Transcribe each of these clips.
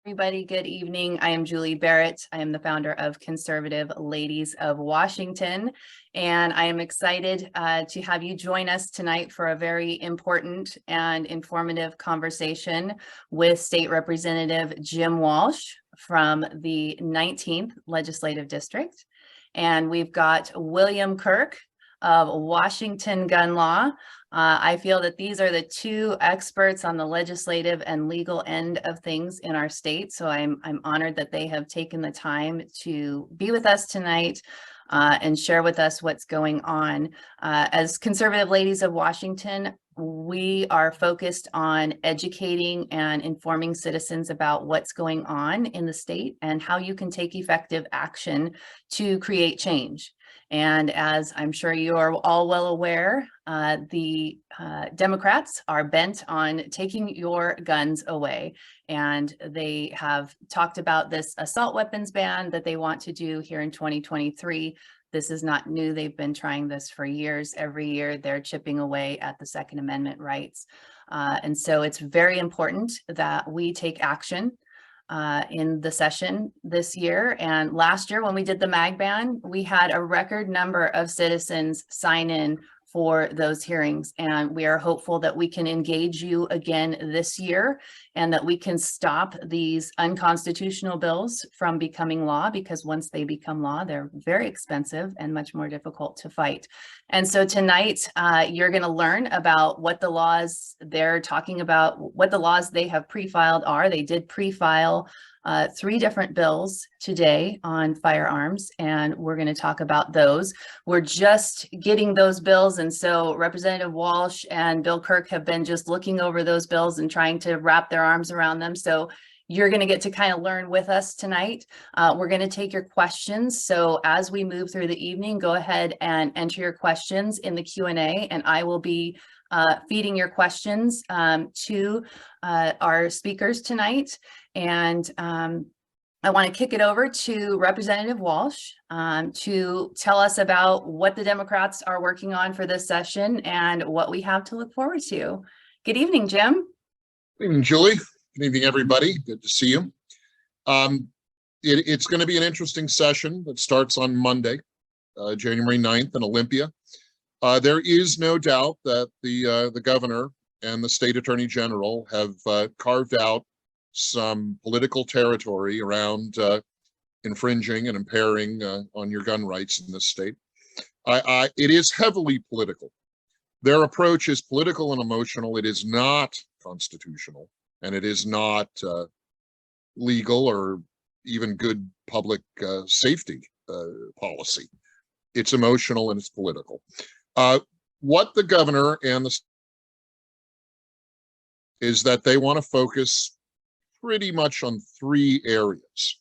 Everybody, good evening. I am Julie Barrett. I am the founder of Conservative Ladies of Washington, and I am excited to have you join us tonight for a very important and informative conversation with State Representative Jim Walsh from the 19th Legislative District. And we've got William Kirk of Washington Gun Law. I feel that these are the two experts on the legislative and legal end of things in our state. So I'm honored that they have taken the time to be with us tonight and share with us what's going on. As Conservative Ladies of Washington, we are focused on educating and informing citizens about what's going on in the state and how you can take effective action to create change. And as I'm sure you are all well aware, the Democrats are bent on taking your guns away. And they have talked about this assault weapons ban that they want to do here in 2023. This is not new. They've been trying this for years. Every year they're chipping away at the Second Amendment rights. And so it's very important that we take action in the session this year. And last year when we did the mag ban, we had a record number of citizens sign in for those hearings. And we are hopeful that we can engage you again this year and that we can stop these unconstitutional bills from becoming law, because once they become law, they're very expensive and much more difficult to fight. And so tonight, you're going to learn about what the laws they're talking about, what the laws they have pre-filed are. They did pre-file 3 different bills today on firearms, and we're going to talk about those. We're just getting those bills, and so Representative Walsh and Bill Kirk have been just looking over those bills and trying to wrap their arms around them. So you're going to get to kind of learn with us tonight. We're going to take your questions. So as we move through the evening, go ahead and enter your questions in the Q&A, and I will be feeding your questions to our speakers tonight. And I want to kick it over to Representative Walsh to tell us about what the Democrats are working on for this session and what we have to look forward to. Good evening, Jim. Good evening, Julie. Good evening, everybody. Good to see you. It's going to be an interesting session that starts on Monday, January 9th in Olympia. There is no doubt that the governor and the state attorney general have carved out some political territory around infringing and impairing on your gun rights in this state. It is heavily political. Their approach is political and emotional. It is not constitutional, and it is not legal or even good public safety policy. It's emotional and it's political. What the governor and the is that they want to focus pretty much on 3 areas.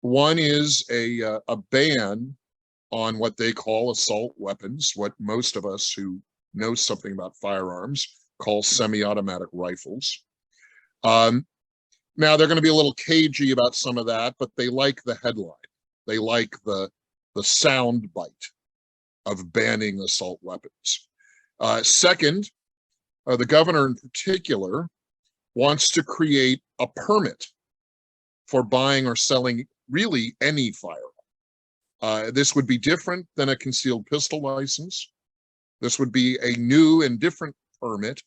One is a ban on what they call assault weapons, what most of us who know something about firearms call semi-automatic rifles. Now they're going to be a little cagey about some of that, but they like the headline. They like the sound bite of banning assault weapons. Second, the governor in particular wants to create a permit for buying or selling really any firearm. This would be different than a concealed pistol license. This would be a new and different permit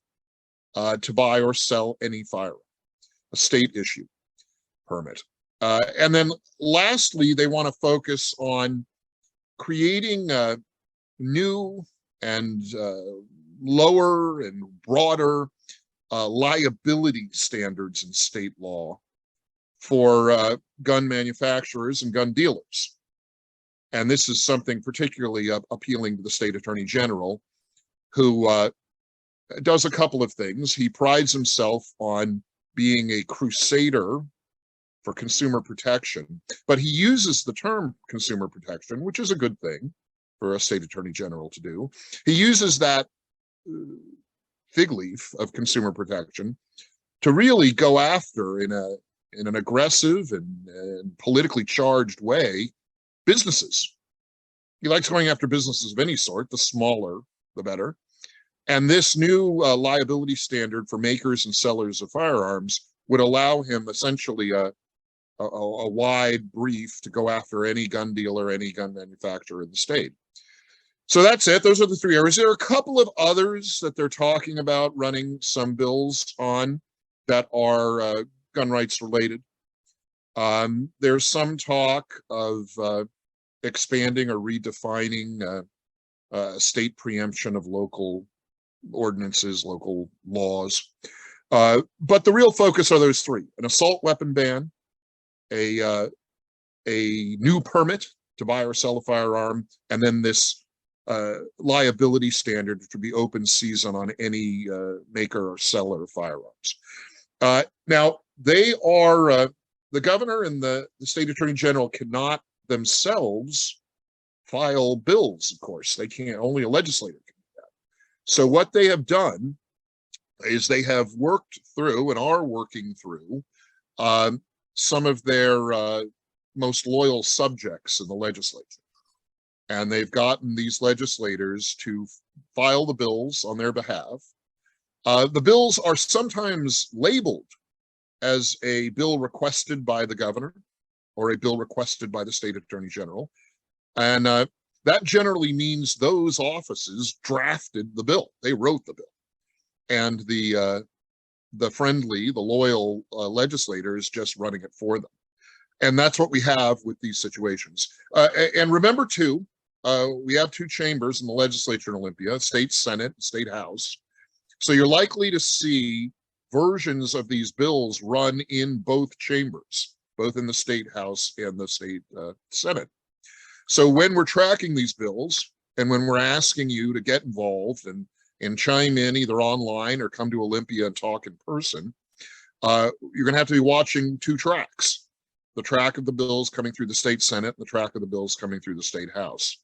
to buy or sell any firearm, a state issue permit. And then lastly, they want to focus on creating new and lower and broader liability standards in state law for gun manufacturers and gun dealers. And this is something particularly appealing to the state attorney general, who does a couple of things. He prides himself on being a crusader for consumer protection, but he uses the term consumer protection, which is a good thing for a state attorney general to do. He uses that fig leaf of consumer protection to really go after, in an aggressive and politically charged way, businesses. He likes going after businesses of any sort. The smaller, the better. And this new liability standard for makers and sellers of firearms would allow him essentially a wide brief to go after any gun dealer, any gun manufacturer in the state. So that's it. Those are the three areas. There are a couple of others that they're talking about running some bills on that are gun rights related. There's some talk of expanding or redefining state preemption of local ordinances, local laws. But the real focus are those three: an assault weapon ban, a new permit to buy or sell a firearm, and then this liability standard, which would be open season on any maker or seller of firearms. Now, they are, the governor and the state attorney general cannot themselves file bills, of course. They can't, only a legislator can do that. So what they have done is they have worked through and are working through some of their most loyal subjects in the legislature. And they've gotten these legislators to file the bills on their behalf. The bills are sometimes labeled as a bill requested by the governor or a bill requested by the state attorney general. And that generally means those offices drafted the bill. They wrote the bill. And the loyal legislator is just running it for them. And that's what we have with these situations. And remember, too, we have two chambers in the legislature in Olympia, state Senate and state House. So you're likely to see versions of these bills run in both chambers, both in the state House and the state Senate. So when we're tracking these bills and when we're asking you to get involved and chime in either online or come to Olympia and talk in person, you're going to have to be watching two tracks: the track of the bills coming through the state Senate and the track of the bills coming through the state House.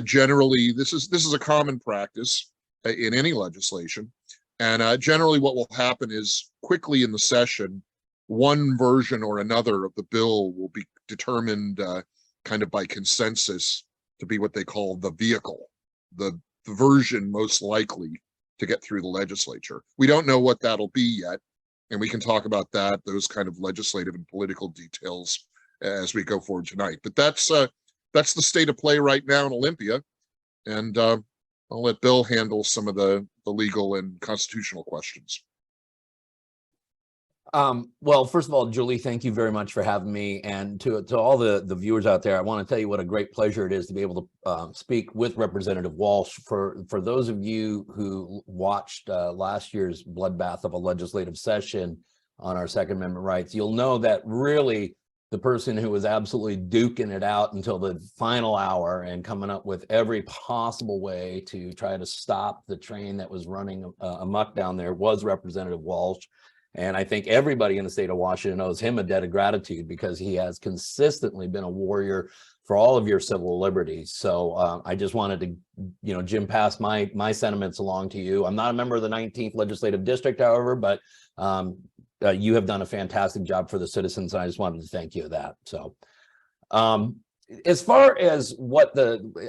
Generally, this is a common practice in any legislation. And generally what will happen is quickly in the session, one version or another of the bill will be determined kind of by consensus to be what they call the vehicle, the version most likely to get through the legislature. We don't know what that'll be yet, and we can talk about that, those kind of legislative and political details as we go forward tonight. But that's the state of play right now in Olympia, and I'll let Bill handle some of the legal and constitutional questions. Well, first of all, Julie, thank you very much for having me. And to all the viewers out there, I want to tell you what a great pleasure it is to be able to speak with Representative Walsh. For those of you who watched last year's bloodbath of a legislative session on our Second Amendment rights, you'll know that really the person who was absolutely duking it out until the final hour and coming up with every possible way to try to stop the train that was running amok down there was Representative Walsh. And I think everybody in the state of Washington owes him a debt of gratitude because he has consistently been a warrior for all of your civil liberties. So I just wanted to, Jim, pass my sentiments along to you. I'm not a member of the 19th Legislative District, however, but you have done a fantastic job for the citizens, and I just wanted to thank you for that. So as far as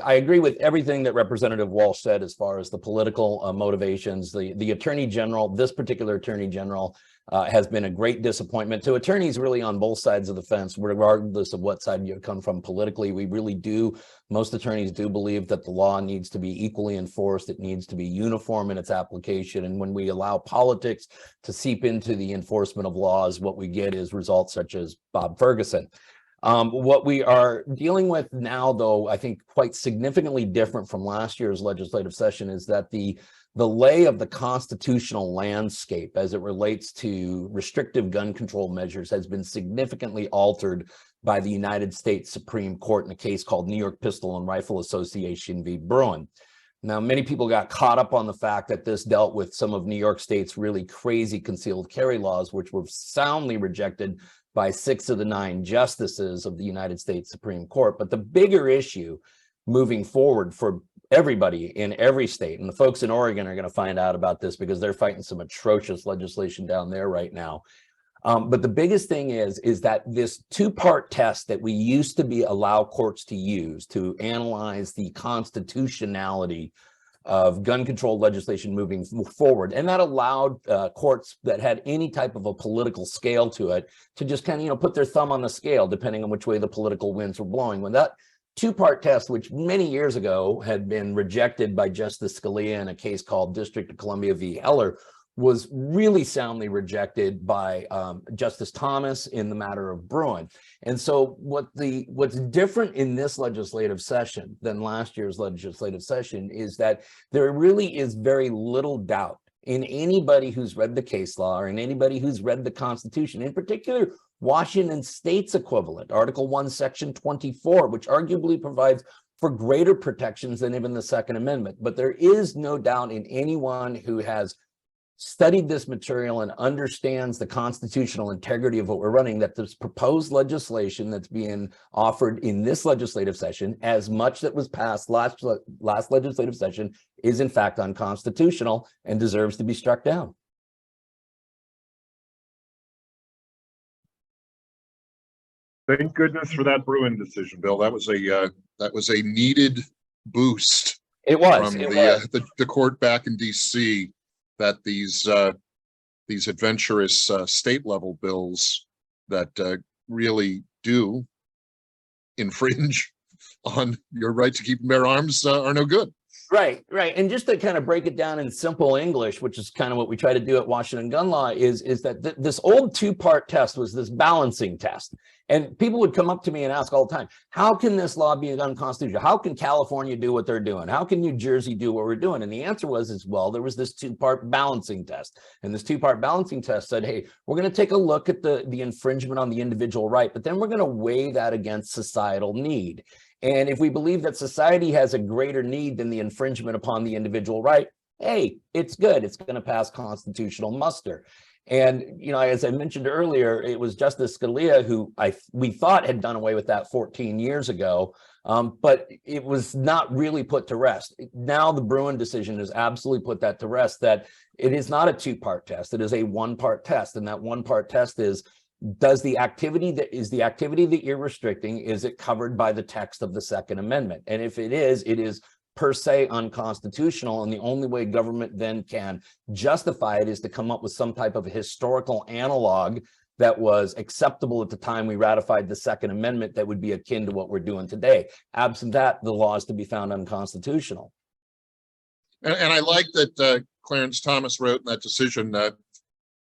I agree with everything that Representative Walsh said as far as the political motivations. The Attorney General, this particular Attorney General, has been a great disappointment to attorneys really on both sides of the fence, regardless of what side you come from politically. We really do, most attorneys do believe that the law needs to be equally enforced. It needs to be uniform in its application. And when we allow politics to seep into the enforcement of laws, what we get is results such as Bob Ferguson. What we are dealing with now, though, I think quite significantly different from last year's legislative session, is that the lay of the constitutional landscape as it relates to restrictive gun control measures has been significantly altered by the United States Supreme Court in a case called New York Pistol and Rifle Association v. Bruin. Now, many people got caught up on the fact that this dealt with some of New York State's really crazy concealed carry laws, which were soundly rejected by 6 of the 9 justices of the United States Supreme Court. But the bigger issue moving forward for everybody in every state, and the folks in Oregon are going to find out about this because they're fighting some atrocious legislation down there right now. But the biggest thing is that this two-part test that we used to allow courts to use to analyze the constitutionality of gun control legislation moving forward. And that allowed courts that had any type of a political scale to it to just kind of, put their thumb on the scale, depending on which way the political winds were blowing. When that two-part test, which many years ago had been rejected by Justice Scalia in a case called District of Columbia v. Heller, was really soundly rejected by Justice Thomas in the matter of Bruin. And so what's different in this legislative session than last year's legislative session is that there really is very little doubt in anybody who's read the case law or in anybody who's read the Constitution, in particular, Washington State's equivalent, Article 1, Section 24, which arguably provides for greater protections than even the Second Amendment. But there is no doubt in anyone who has studied this material and understands the constitutional integrity of what we're running, that this proposed legislation that's being offered in this legislative session, as much that was passed last legislative session, is in fact unconstitutional and deserves to be struck down. Thank goodness for that Bruin decision, Bill. That was a needed boost. It was from the court back in D.C. that these adventurous state level bills that really do infringe on your right to keep and bear arms are no good. Right. And just to kind of break it down in simple English, which is kind of what we try to do at Washington Gun Law, is that this old two-part test was this balancing test. And people would come up to me and ask all the time, how can this law be unconstitutional? How can California do what they're doing? How can New Jersey do what we're doing? And the answer was, well, there was this two-part balancing test. And this two-part balancing test said, hey, we're going to take a look at the infringement on the individual right, but then we're going to weigh that against societal need. And if we believe that society has a greater need than the infringement upon the individual right, hey, it's good. It's going to pass constitutional muster. And, as I mentioned earlier, it was Justice Scalia who we thought had done away with that 14 years ago, but it was not really put to rest. Now the Bruin decision has absolutely put that to rest, that it is not a two-part test. It is a one-part test. And that one-part test is, does the activity that you're restricting, is it covered by the text of the Second Amendment? And if it is per se unconstitutional, and the only way government then can justify it is to come up with some type of historical analog that was acceptable at the time we ratified the Second Amendment that would be akin to what we're doing today. Absent that, the law is to be found unconstitutional. And I like that Clarence Thomas wrote in that decision that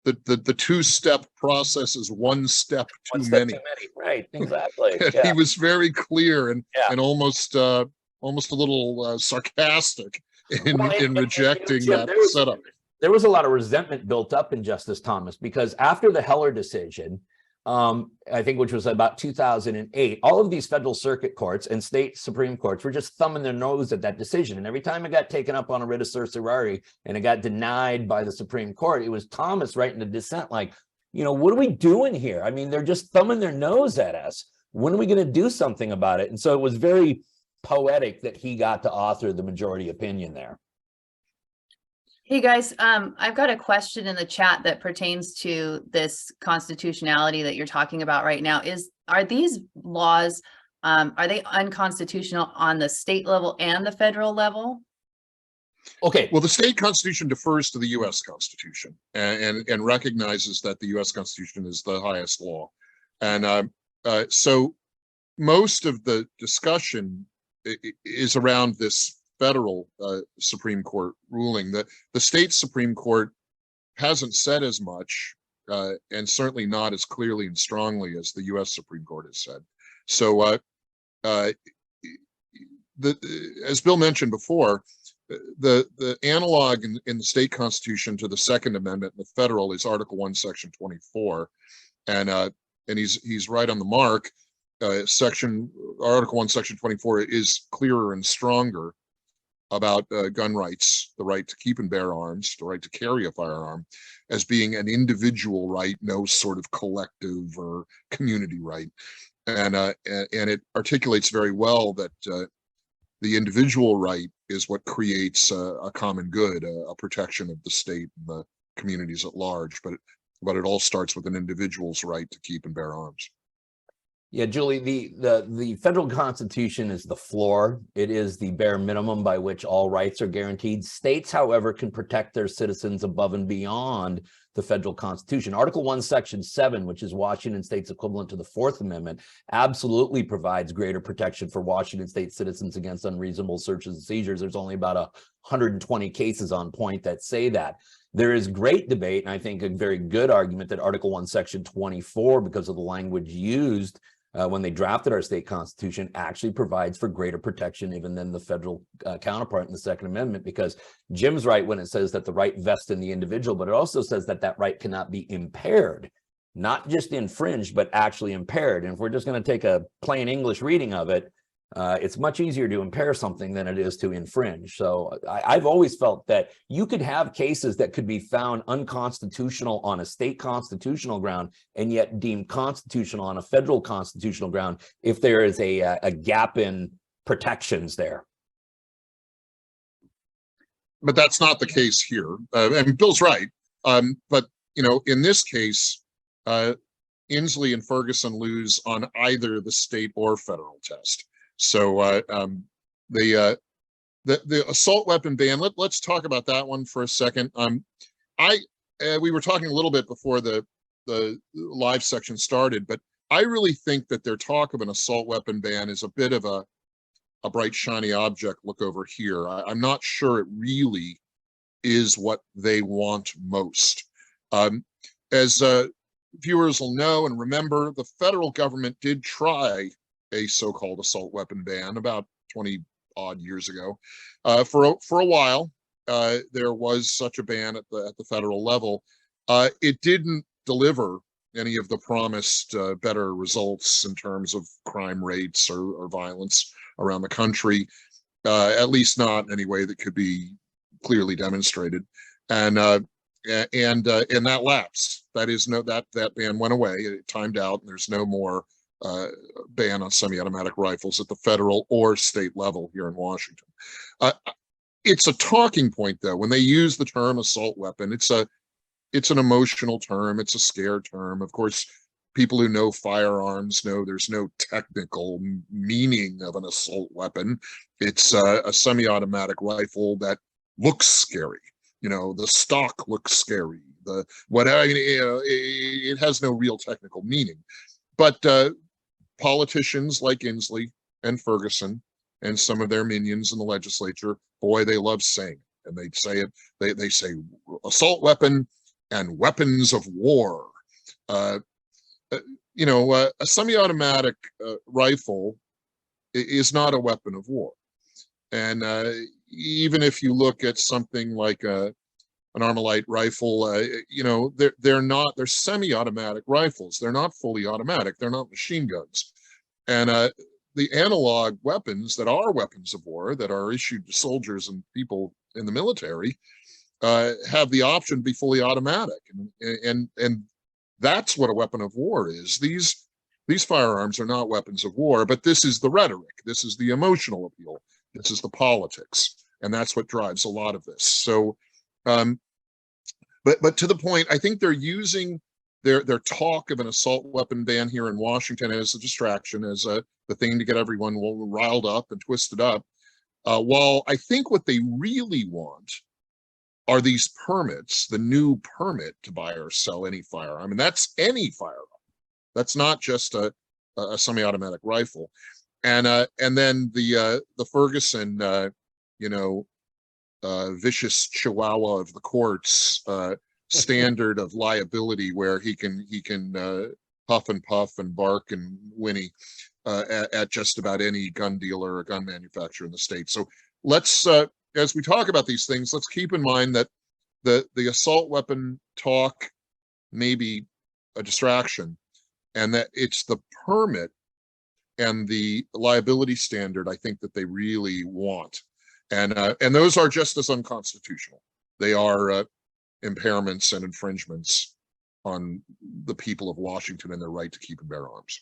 the two-step process is one step too many. Right, exactly. He was very clear and almost a little sarcastic in rejecting that setup. There was a lot of resentment built up in Justice Thomas, because after the Heller decision, I think, which was about 2008, all of these federal circuit courts and state Supreme Courts were just thumbing their nose at that decision. And every time it got taken up on a writ of certiorari and it got denied by the Supreme Court, it was Thomas writing a dissent like, what are we doing here? I mean, they're just thumbing their nose at us. When are we going to do something about it? And so it was very poetic that he got to author the majority opinion there. Hey guys, I've got a question in the chat that pertains to this constitutionality that you're talking about right now. Are these laws, are they unconstitutional on the state level and the federal level? Okay. Well, the state constitution defers to the U.S. Constitution and recognizes that the U.S. Constitution is the highest law. And so most of the discussion is around this federal Supreme Court ruling. That the state Supreme Court hasn't said as much, and certainly not as clearly and strongly as the U.S. Supreme Court has said. So, as Bill mentioned before, the analog in the state constitution to the Second Amendment in the federal is Article 1, Section 24, and he's right on the mark. Article 1, Section 24 is clearer and stronger about gun rights, the right to keep and bear arms, the right to carry a firearm, as being an individual right, no sort of collective or community right. And it articulates very well that the individual right is what creates a common good, a protection of the state and the communities at large. But it all starts with an individual's right to keep and bear arms. Yeah, Julie, the federal constitution is the floor. It is the bare minimum by which all rights are guaranteed. States, however, can protect their citizens above and beyond the federal constitution. Article 1, Section 7, which is Washington State's equivalent to the Fourth Amendment, absolutely provides greater protection for Washington State citizens against unreasonable searches and seizures. There's only about 120 cases on point that say that. There is great debate, and I think a very good argument, that Article 1, Section 24, because of the language used when they drafted our state constitution, actually provides for greater protection even than the federal counterpart in the Second Amendment, because Jim's right when it says that the right vests in the individual, but it also says that that right cannot be impaired, not just infringed, but actually impaired. And if we're just going to take a plain English reading of it, it's much easier to impair something than it is to infringe. So I've always felt that you could have cases that could be found unconstitutional on a state constitutional ground and yet deemed constitutional on a federal constitutional ground if there is a gap in protections there. But that's not the case here. And Bill's right. But, you know, in this case, Inslee and Ferguson lose on either the state or federal test. So the assault weapon ban, let's talk about that one for a second. We were talking a little bit before the live section started, but I really think that their talk of an assault weapon ban is a bit of a bright shiny object, look over here. I'm not sure it really is what they want most. As viewers will know and remember, the federal government did try a so-called assault weapon ban about 20 odd years ago. For a while, there was such a ban at the federal level. It didn't deliver any of the promised better results in terms of crime rates or violence around the country, at least not in any way that could be clearly demonstrated. And that lapsed. That is, that ban went away. It timed out, and there's no more ban on semi-automatic rifles at the federal or state level here in Washington. It's a talking point, though, when they use the term assault weapon. It's an emotional term. It's a scare term. Of course, people who know firearms know there's no technical meaning of an assault weapon. It's a semi-automatic rifle that looks scary. You know, the stock looks scary. It has no real technical meaning. But politicians like Inslee and Ferguson and some of their minions in the legislature, boy, they love saying it. And they say it. They say assault weapon and weapons of war. A semi-automatic rifle is not a weapon of war. And even if you look at something like an Armalite rifle, they're semi-automatic rifles. They're not fully automatic. They're not machine guns. And the analog weapons that are weapons of war, that are issued to soldiers and people in the military, have the option to be fully automatic. And that's what a weapon of war is. These firearms are not weapons of war, but this is the rhetoric. This is the emotional appeal. This is the politics. And that's what drives a lot of this. So, but to the point, I think they're using their talk of an assault weapon ban here in Washington as a distraction, as the thing to get everyone riled up and twisted up. While I think what they really want are these permits, the new permit to buy or sell any firearm, and that's any firearm. That's not just a semi-automatic rifle. And then the Ferguson, vicious chihuahua of the courts standard of liability, where he can huff and puff and bark and whinny at just about any gun dealer or gun manufacturer in the state. So let's, as we talk about these things, let's keep in mind that the assault weapon talk may be a distraction, and that it's the permit and the liability standard, I think, that they really want. And those are just as unconstitutional. They are impairments and infringements on the people of Washington and their right to keep and bear arms.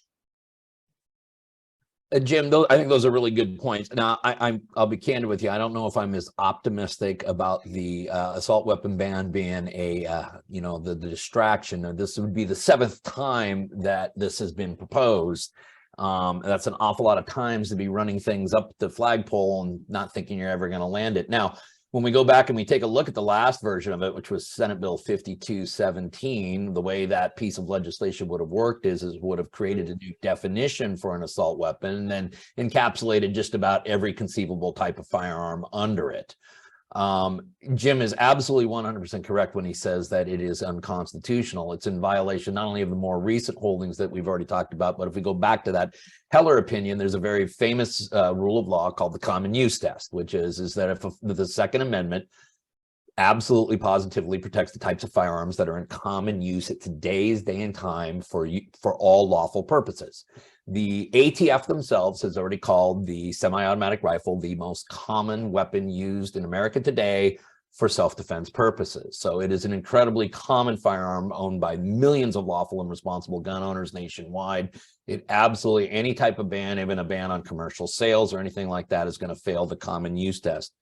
Jim, I think those are really good points. Now, I'll be candid with you. I don't know if I'm as optimistic about the assault weapon ban being the distraction. This would be the 7th time that this has been proposed. That's an awful lot of times to be running things up the flagpole and not thinking you're ever going to land it. Now, when we go back and we take a look at the last version of it, which was Senate Bill 5217, the way that piece of legislation would have worked is would have created a new definition for an assault weapon and then encapsulated just about every conceivable type of firearm under it. Jim is absolutely 100% correct when he says that it is unconstitutional. It's in violation not only of the more recent holdings that we've already talked about, but if we go back to that Heller opinion, there's a very famous rule of law called the common use test, which is that if the Second Amendment absolutely positively protects the types of firearms that are in common use at today's day and time for all lawful purposes. The ATF themselves has already called the semi-automatic rifle the most common weapon used in America today for self-defense purposes. So it is an incredibly common firearm owned by millions of lawful and responsible gun owners nationwide. It absolutely, any type of ban, even a ban on commercial sales or anything like that, is going to fail the common use test.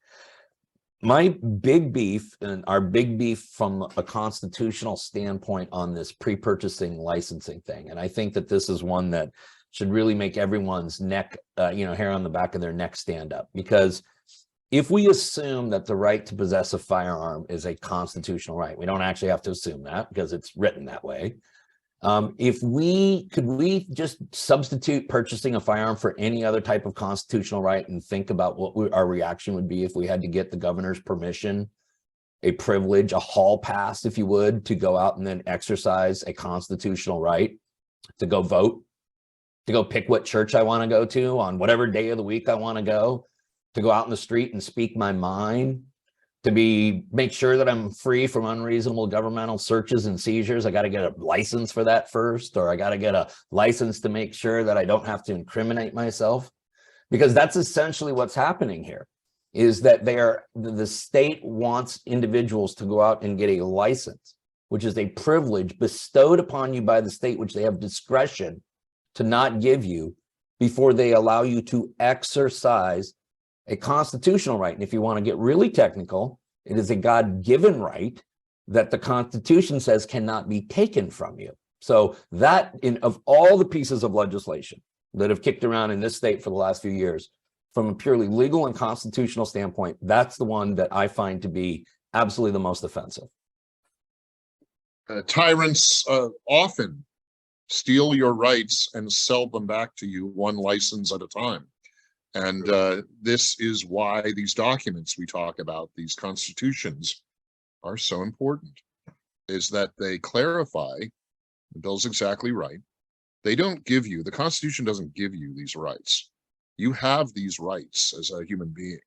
My big beef, and our big beef from a constitutional standpoint on this pre-purchasing licensing thing, and I think that this is one that should really make everyone's neck, hair on the back of their neck stand up. Because if we assume that the right to possess a firearm is a constitutional right, we don't actually have to assume that because it's written that way. Could we just substitute purchasing a firearm for any other type of constitutional right and think about what our reaction would be if we had to get the governor's permission, a privilege, a hall pass, if you would, to go out and then exercise a constitutional right to go vote, to go pick what church I want to go to on whatever day of the week I want to go out in the street and speak my mind, to make sure that I'm free from unreasonable governmental searches and seizures. I got to get a license for that first, or I got to get a license to make sure that I don't have to incriminate myself, because that's essentially what's happening here, is that the state wants individuals to go out and get a license, which is a privilege bestowed upon you by the state, which they have discretion to not give you before they allow you to exercise a constitutional right. And if you want to get really technical, it is a God-given right that the Constitution says cannot be taken from you. So that, of all the pieces of legislation that have kicked around in this state for the last few years, from a purely legal and constitutional standpoint, that's the one that I find to be absolutely the most offensive. Tyrants often steal your rights and sell them back to you one license at a time. And this is why these documents we talk about, these constitutions, are so important, is that they clarify, Bill's exactly right, they don't give you, the Constitution doesn't give you these rights. You have these rights as a human being.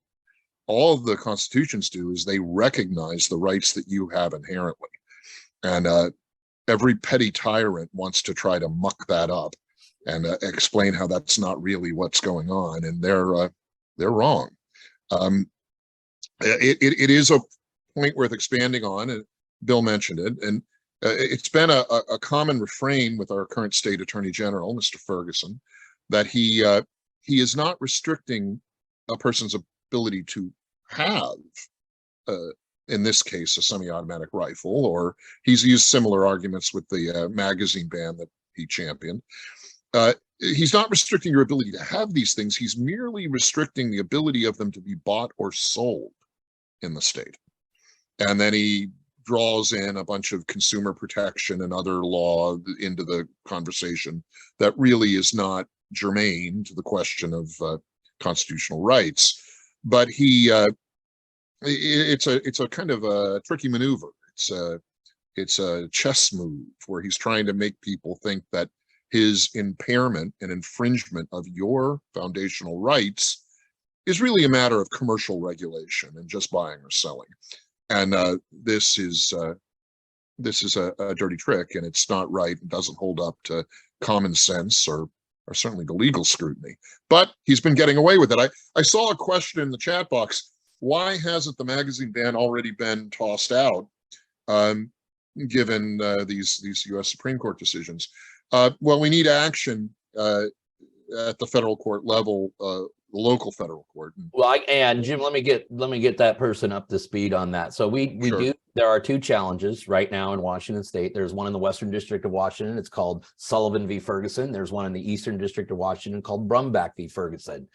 All the constitutions do is they recognize the rights that you have inherently. And every petty tyrant wants to try to muck that up and explain how that's not really what's going on, and they're wrong. It is a point worth expanding on, and Bill mentioned it, and it's been a common refrain with our current state attorney general, Mr. Ferguson, that he is not restricting a person's ability to have, in this case, a semi-automatic rifle, or he's used similar arguments with the magazine ban that he championed. He's not restricting your ability to have these things. He's merely restricting the ability of them to be bought or sold in the state. And then he draws in a bunch of consumer protection and other law into the conversation that really is not germane to the question of constitutional rights. But it's a kind of a tricky maneuver. It's a chess move where he's trying to make people think that his impairment and infringement of your foundational rights is really a matter of commercial regulation and just buying or selling. And this is a dirty trick, and it's not right. It doesn't hold up to common sense or certainly to legal scrutiny. But he's been getting away with it. I saw a question in the chat box: why hasn't the magazine ban already been tossed out, given these U.S. Supreme Court decisions? Well, we need action at the federal court level, the local federal court. Well, and Jim, let me get that person up to speed on that. So we Sure. There are two challenges right now in Washington State. There's one in the Western District of Washington. It's called Sullivan v. Ferguson. There's one in the Eastern District of Washington called Brumback v. Ferguson.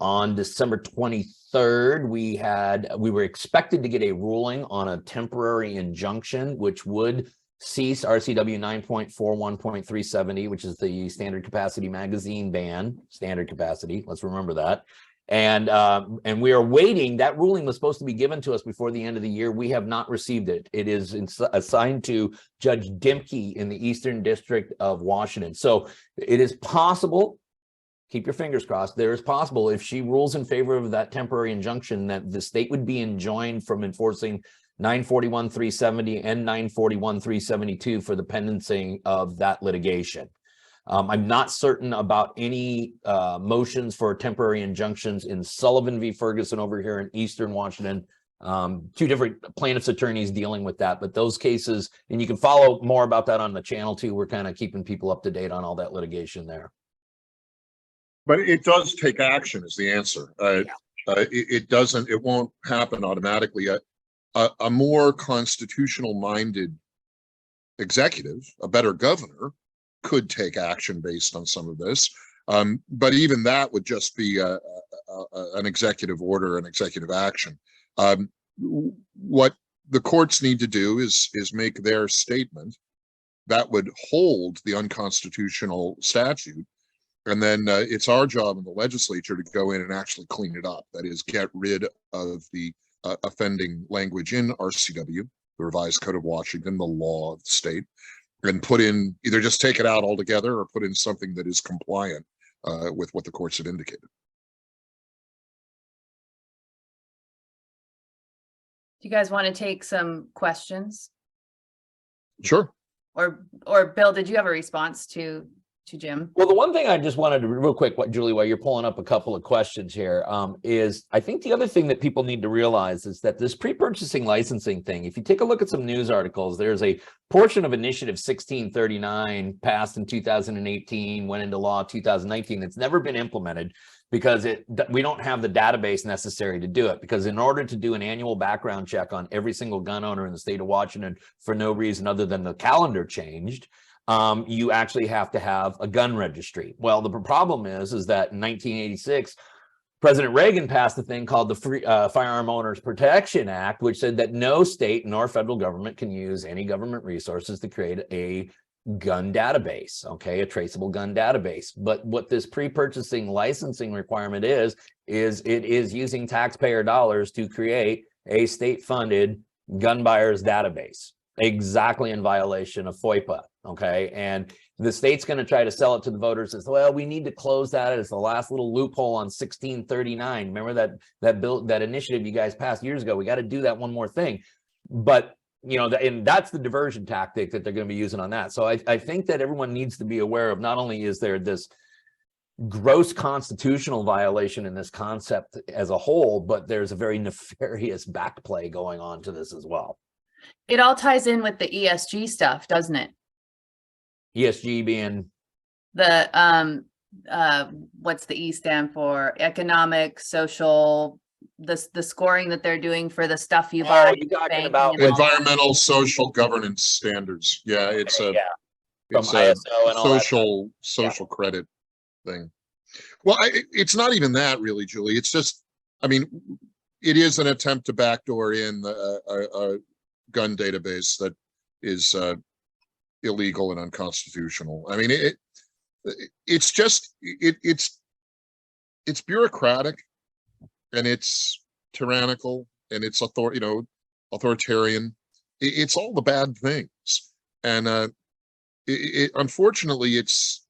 On December 23rd, we were expected to get a ruling on a temporary injunction, which would cease RCW 9.41.370, which is the standard capacity magazine ban, standard capacity. Let's remember that. And we are waiting. That ruling was supposed to be given to us before the end of the year. We have not received it. It is assigned to Judge Dimke in the Eastern District of Washington. So it is possible, keep your fingers crossed, there is possible if she rules in favor of that temporary injunction that the state would be enjoined from enforcing 941.370 and 941.372 for the pendency of that litigation. I'm not certain about any motions for temporary injunctions in Sullivan v. Ferguson over here in Eastern Washington. Two different plaintiffs' attorneys dealing with that, but those cases, and you can follow more about that on the channel too. We're kind of keeping people up to date on all that litigation there. But it does take action is the answer. It won't happen automatically. A more constitutional-minded executive, a better governor, could take action based on some of this. But even that would just be an executive order, an executive action. What the courts need to do is make their statement that would hold the unconstitutional statute. And then it's our job in the legislature to go in and actually clean it up. That is, get rid of the offending language in RCW, the Revised Code of Washington, the law of the state, and put in, either just take it out altogether or put in something that is compliant with what the courts have indicated. Do you guys want to take some questions? Sure. Or Bill, did you have a response to Jim? Well, the one thing I just wanted to real quick, Julie, while you're pulling up a couple of questions here, is I think the other thing that people need to realize is that this pre-purchasing licensing thing, if you take a look at some news articles, there's a portion of Initiative 1639 passed in 2018, went into law 2019, that's never been implemented because we don't have the database necessary to do it. Because in order to do an annual background check on every single gun owner in the state of Washington for no reason other than the calendar changed, you actually have to have a gun registry. Well, the problem is that in 1986, President Reagan passed a thing called the Firearm Owners Protection Act, which said that no state nor federal government can use any government resources to create a gun database, okay, a traceable gun database. But what this pre-purchasing licensing requirement is it is using taxpayer dollars to create a state-funded gun buyers database, exactly in violation of FOIPA. Okay, and the state's going to try to sell it to the voters as well. We need to close that as the last little loophole on 1639. Remember that bill, that initiative you guys passed years ago. We got to do that one more thing. But you know, and that's the diversion tactic that they're going to be using on that. So I think that everyone needs to be aware of, not only is there this gross constitutional violation in this concept as a whole, but there's a very nefarious backplay going on to this as well. It all ties in with the ESG stuff, doesn't it? ESG being the what's the E stand for? Economic, social, the scoring that they're doing for the stuff you buy. You're talking about environmental, social governance standards. Yeah, it's a it's a social credit thing. Well, it's not even that really, Julie. It's just, I mean, it is an attempt to backdoor in a gun database that is illegal and unconstitutional. I mean, it's just it's bureaucratic, and it's tyrannical, and it's authoritarian. It's all the bad things, and unfortunately, it's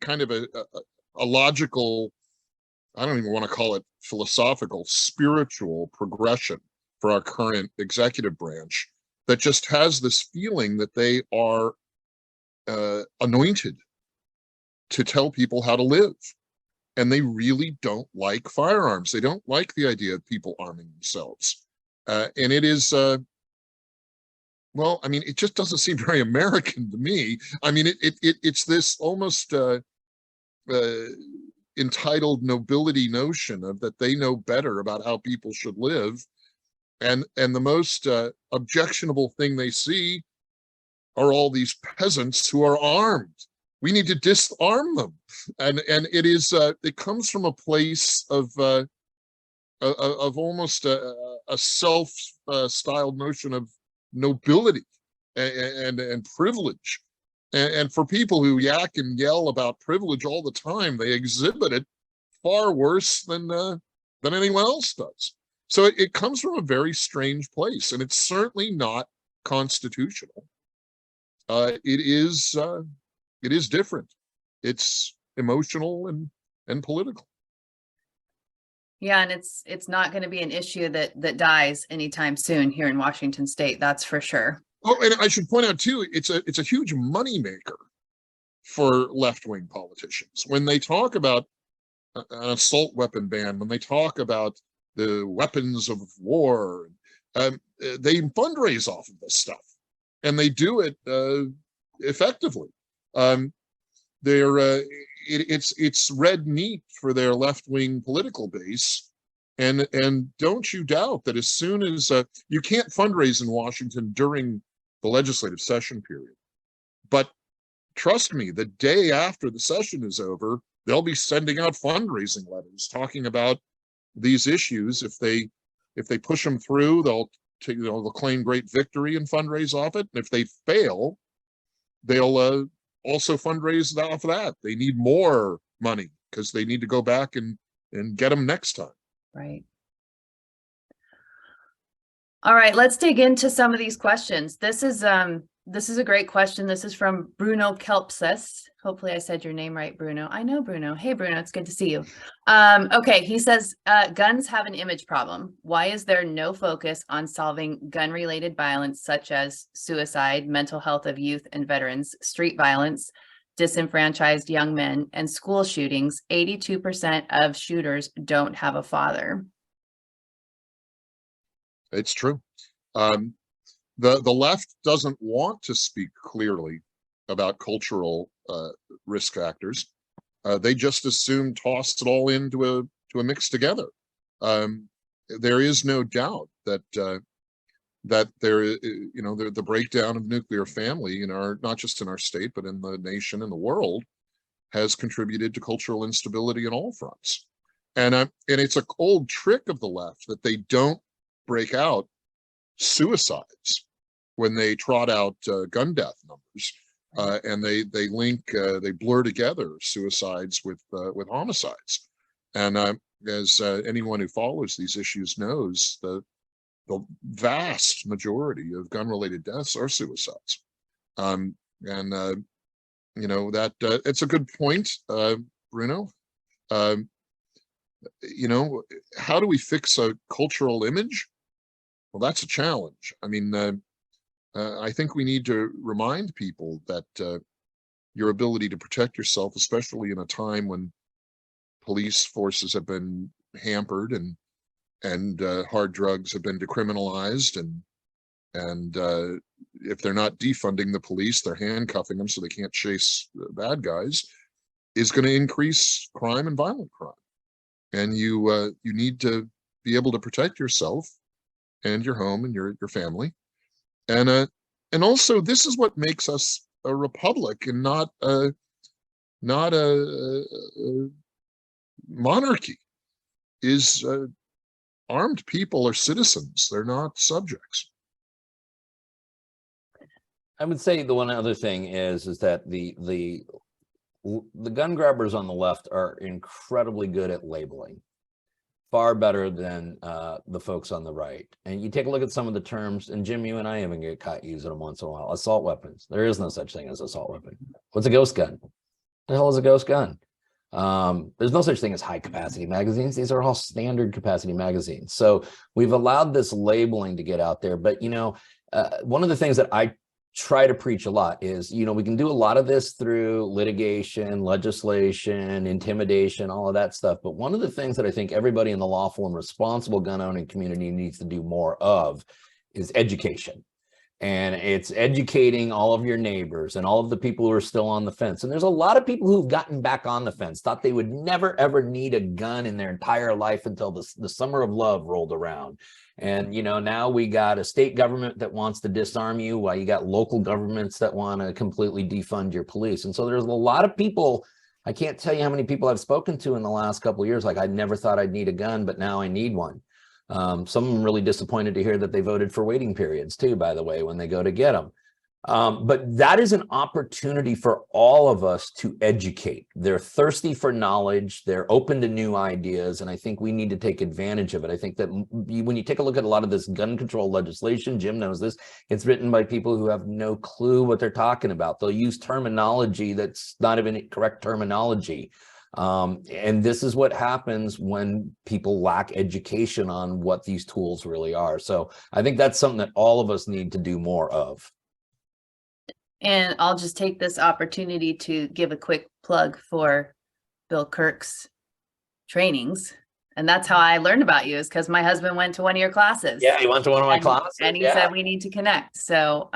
kind of a logical, I don't even want to call it philosophical, spiritual progression for our current executive branch that just has this feeling that they are anointed to tell people how to live. And they really don't like firearms. They don't like the idea of people arming themselves. And it is, well, I mean, it just doesn't seem very American to me. I mean, it's this almost entitled nobility notion of that they know better about how people should live. And the most objectionable thing they see are all these peasants who are armed. We need to disarm them, and it comes from a place of almost a self-styled notion of nobility and privilege. And for people who yak and yell about privilege all the time, they exhibit it far worse than anyone else does. So it comes from a very strange place, and it's certainly not constitutional. It is different. It's emotional and political. Yeah, and it's not going to be an issue that dies anytime soon here in Washington State. That's for sure. Oh, and I should point out too, it's a huge moneymaker for left-wing politicians. When they talk about an assault weapon ban, when they talk about the weapons of war, they fundraise off of this stuff, and they do it effectively. It's red meat for their left-wing political base, and don't you doubt that as soon as you can't fundraise in Washington during the legislative session period, but trust me, the day after the session is over, they'll be sending out fundraising letters talking about these issues. If they push them through, they'll claim great victory and fundraise off it. And if they fail, they'll also fundraise off of that. They need more money because they need to go back and get them next time. Right. All right, let's dig into some of these questions. This is a great question. This is from Bruno Kelpsis. Hopefully I said your name right, Bruno. I know Bruno. Hey, Bruno, it's good to see you. Okay, he says, guns have an image problem. Why is there no focus on solving gun-related violence such as suicide, mental health of youth and veterans, street violence, disenfranchised young men, and school shootings? 82% of shooters don't have a father. It's true. The left doesn't want to speak clearly about cultural risk factors. They just assume toss it all into a mix together. There is no doubt that there is, the breakdown of nuclear family in not just in our state but in the nation and the world has contributed to cultural instability on all fronts. And it's an old trick of the left that they don't break out suicides when they trot out gun death numbers, and they blur together suicides with homicides. And as anyone who follows these issues knows, the vast majority of gun-related deaths are suicides. That it's a good point, Bruno. How do we fix a cultural image? Well, that's a challenge. I mean, I think we need to remind people that your ability to protect yourself, especially in a time when police forces have been hampered and hard drugs have been decriminalized, and if they're not defunding the police, they're handcuffing them so they can't chase bad guys, is going to increase crime and violent crime. And you need to be able to protect yourself and your home and your family. And also, this is what makes us a republic and not a monarchy. Is armed people are citizens; they're not subjects. I would say the one other thing is that the gun grabbers on the left are incredibly good at labeling, far better than the folks on the right. And you take a look at some of the terms, and Jim, you and I even get caught using them once in a while. Assault weapons. There is no such thing as assault weapon. What's a ghost gun? What the hell is a ghost gun? There's no such thing as high capacity magazines. These are all standard capacity magazines. So we've allowed this labeling to get out there. But, one of the things that I try to preach a lot is, we can do a lot of this through litigation, legislation, intimidation, all of that stuff. But one of the things that I think everybody in the lawful and responsible gun owning community needs to do more of is education. And it's educating all of your neighbors and all of the people who are still on the fence. And there's a lot of people who've gotten back on the fence, thought they would never, ever need a gun in their entire life until the summer of love rolled around. And, you know, now we got a state government that wants to disarm you, while you got local governments that want to completely defund your police. And so there's a lot of people, I can't tell you how many people I've spoken to in the last couple of years, like, I never thought I'd need a gun, but now I need one. Some of them really disappointed to hear that they voted for waiting periods too, by the way, when they go to get them. But that is an opportunity for all of us to educate. They're thirsty for knowledge. They're open to new ideas. And I think we need to take advantage of it. I think that when you take a look at a lot of this gun control legislation, Jim knows this, it's written by people who have no clue what they're talking about. They'll use terminology that's not even correct terminology. And this is what happens when people lack education on what these tools really are. So I think that's something that all of us need to do more of. And I'll just take this opportunity to give a quick plug for Bill Kirk's trainings. And that's how I learned about you, is because my husband went to one of your classes. Yeah, he went to one of my classes. And he said, we need to connect. So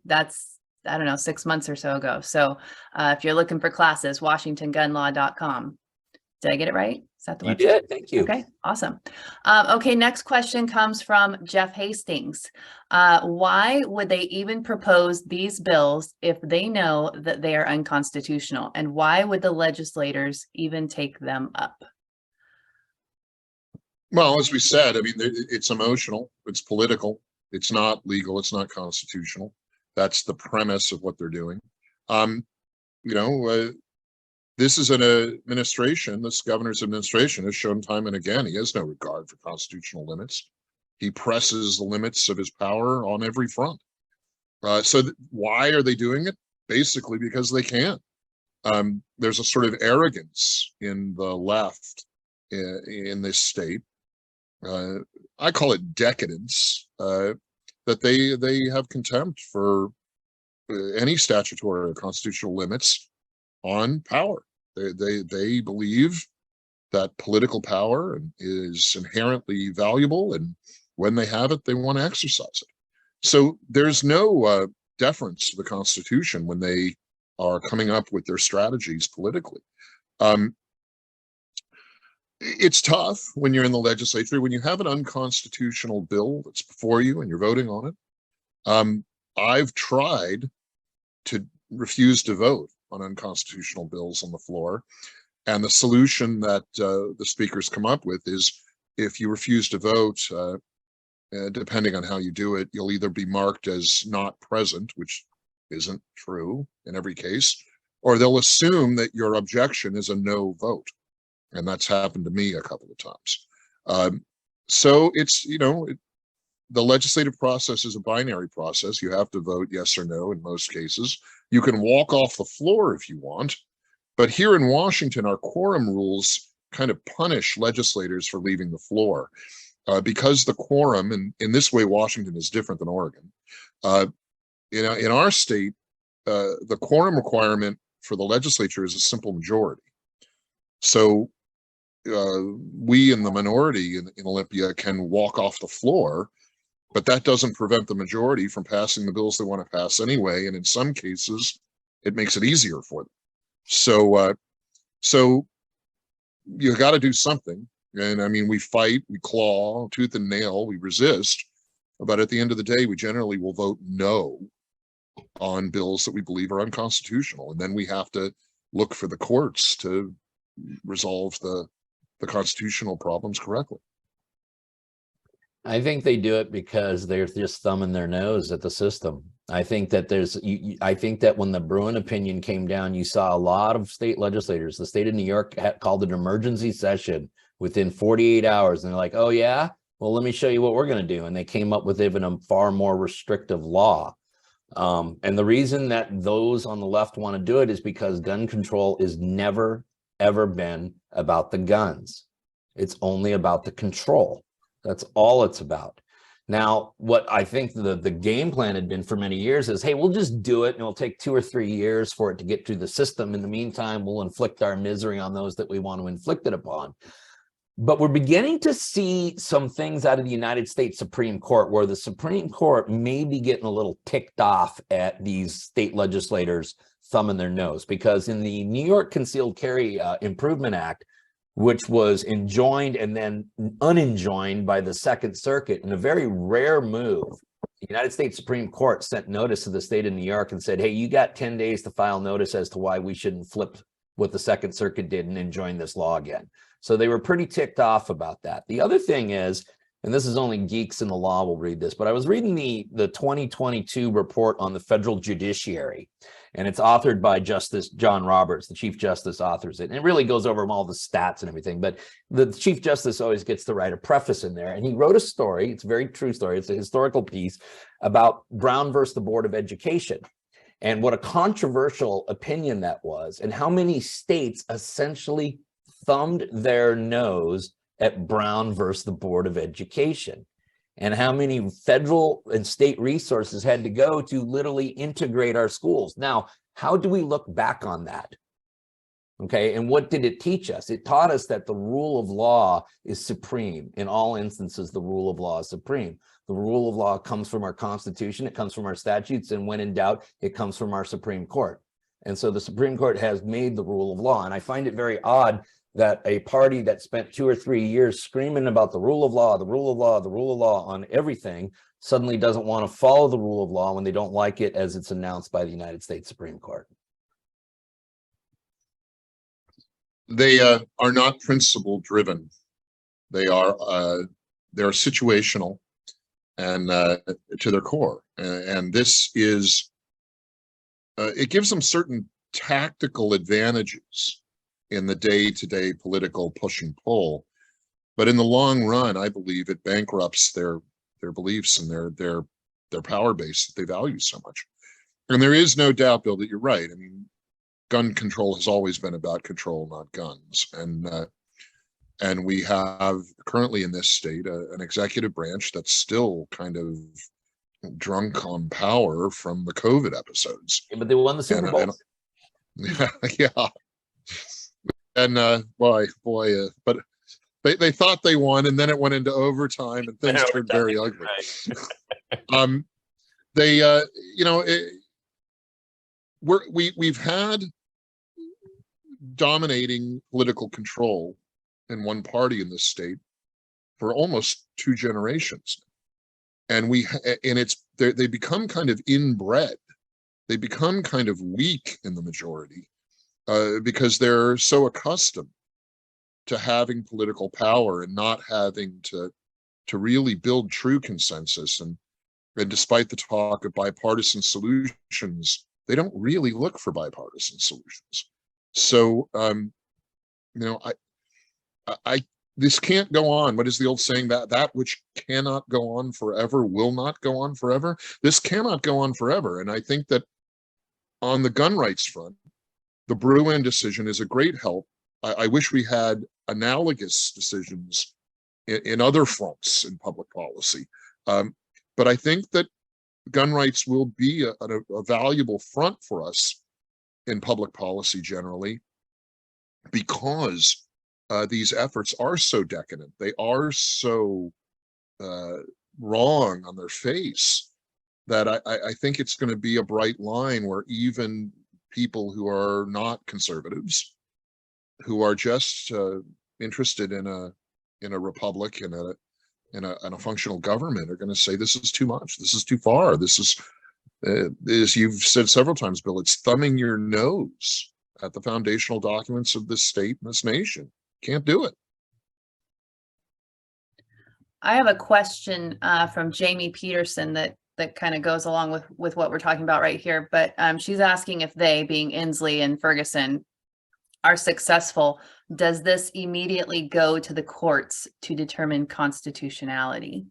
that's, I don't know, 6 months or so ago. So if you're looking for classes, WashingtonGunLaw.com. Did I get it right? Is that the You website? did. Thank you. Okay, awesome. Okay, next question comes from Jeff Hastings. Why would they even propose these bills if they know that they are unconstitutional? And why would the legislators even take them up? Well, as we said, I mean, it's emotional, it's political, it's not legal, it's not constitutional. That's the premise of what they're doing. This is an administration, this governor's administration has shown time and again, he has no regard for constitutional limits. He presses the limits of his power on every front. Why are they doing it? Basically because they can. There's a sort of arrogance in the left in this state. I call it decadence, that they have contempt for any statutory or constitutional limits on power. They believe that political power is inherently valuable, and when they have it, they want to exercise it. So there's no deference to the Constitution when they are coming up with their strategies politically. It's tough when you're in the legislature, when you have an unconstitutional bill that's before you and you're voting on it. I've tried to refuse to vote on unconstitutional bills on the floor. And the solution that the speakers come up with is, if you refuse to vote, depending on how you do it, you'll either be marked as not present, which isn't true in every case, or they'll assume that your objection is a no vote. And that's happened to me a couple of times. So it's, the legislative process is a binary process. You have to vote yes or no in most cases. You can walk off the floor if you want, but here in Washington, our quorum rules kind of punish legislators for leaving the floor. Because the quorum, and in this way, Washington is different than Oregon. In our state, the quorum requirement for the legislature is a simple majority. So we in the minority in Olympia can walk off the floor, but that doesn't prevent the majority from passing the bills they want to pass anyway. And in some cases, it makes it easier for them. So you got to do something. And I mean, we fight, we claw, tooth and nail, we resist. But at the end of the day, we generally will vote no on bills that we believe are unconstitutional. And then we have to look for the courts to resolve the constitutional problems correctly. I think they do it because they're just thumbing their nose at the system. I think that I think that when the Bruin opinion came down, you saw a lot of state legislators. The state of New York called an emergency session within 48 hours. And they're like, oh yeah, well, let me show you what we're going to do. And they came up with even a far more restrictive law. And the reason that those on the left want to do it is because gun control is never, ever been about the guns. It's only about the control. That's all it's about. Now, what I think the game plan had been for many years is, hey, we'll just do it and it'll take 2 or 3 years for it to get through the system. In the meantime, we'll inflict our misery on those that we want to inflict it upon. But we're beginning to see some things out of the United States Supreme Court where the Supreme Court may be getting a little ticked off at these state legislators thumbing their nose, because in the New York Concealed Carry Improvement Act, which was enjoined and then unenjoined by the Second Circuit in a very rare move, the United States Supreme Court sent notice to the state of New York and said, hey, you got 10 days to file notice as to why we shouldn't flip what the Second Circuit did and enjoin this law again. So they were pretty ticked off about that. The other thing is, and this is only geeks in the law will read this, but I was reading the 2022 report on the federal judiciary, and it's authored by Justice John Roberts, the Chief Justice authors it. And it really goes over all the stats and everything, but the Chief Justice always gets to write a preface in there. And he wrote a story, it's a very true story, it's a historical piece about Brown versus the Board of Education, and what a controversial opinion that was, and how many states essentially thumbed their nose at Brown versus the Board of Education, and how many federal and state resources had to go to literally integrate our schools. Now, how do we look back on that? Okay, and what did it teach us? It taught us that the rule of law is supreme. In all instances, the rule of law is supreme. The rule of law comes from our Constitution, it comes from our statutes, and when in doubt, it comes from our Supreme Court. And so the Supreme Court has made the rule of law, and I find it very odd that a party that spent 2 or 3 years screaming about the rule of law, the rule of law, the rule of law on everything suddenly doesn't want to follow the rule of law when they don't like it as it's announced by the United States Supreme Court. They are not principle driven. They're situational and to their core. And this is, it gives them certain tactical advantages in the day-to-day political push and pull, but in the long run, I believe it bankrupts their beliefs and their power base that they value so much. And there is no doubt, Bill, that you're right. I mean, gun control has always been about control, not guns, and we have currently in this state an executive branch that's still kind of drunk on power from the COVID episodes. Yeah, but they won the Super Bowl. Yeah. And but they thought they won, and then it went into overtime, and things turned very ugly. Right. We've had dominating political control in one party in this state for almost 2 generations, and they become kind of inbred. They become kind of weak in the majority. Because they're so accustomed to having political power and not having to really build true consensus. And despite the talk of bipartisan solutions, they don't really look for bipartisan solutions. So, this can't go on. What is the old saying, that which cannot go on forever will not go on forever? This cannot go on forever. And I think that on the gun rights front, the Bruen decision is a great help. I wish we had analogous decisions in other fronts in public policy. But I think that gun rights will be a valuable front for us in public policy generally, because these efforts are so decadent. They are so wrong on their face that I think it's going to be a bright line where even people who are not conservatives, who are just interested in a republic and in a functional government, are going to say this is too much, this is too far, this is, as you've said several times, Bill, it's thumbing your nose at the foundational documents of this state and this nation. Can't do it. I have a question from Jamie Peterson that kind of goes along with what we're talking about right here, but she's asking if they, being Inslee and Ferguson, are successful, does this immediately go to the courts to determine constitutionality?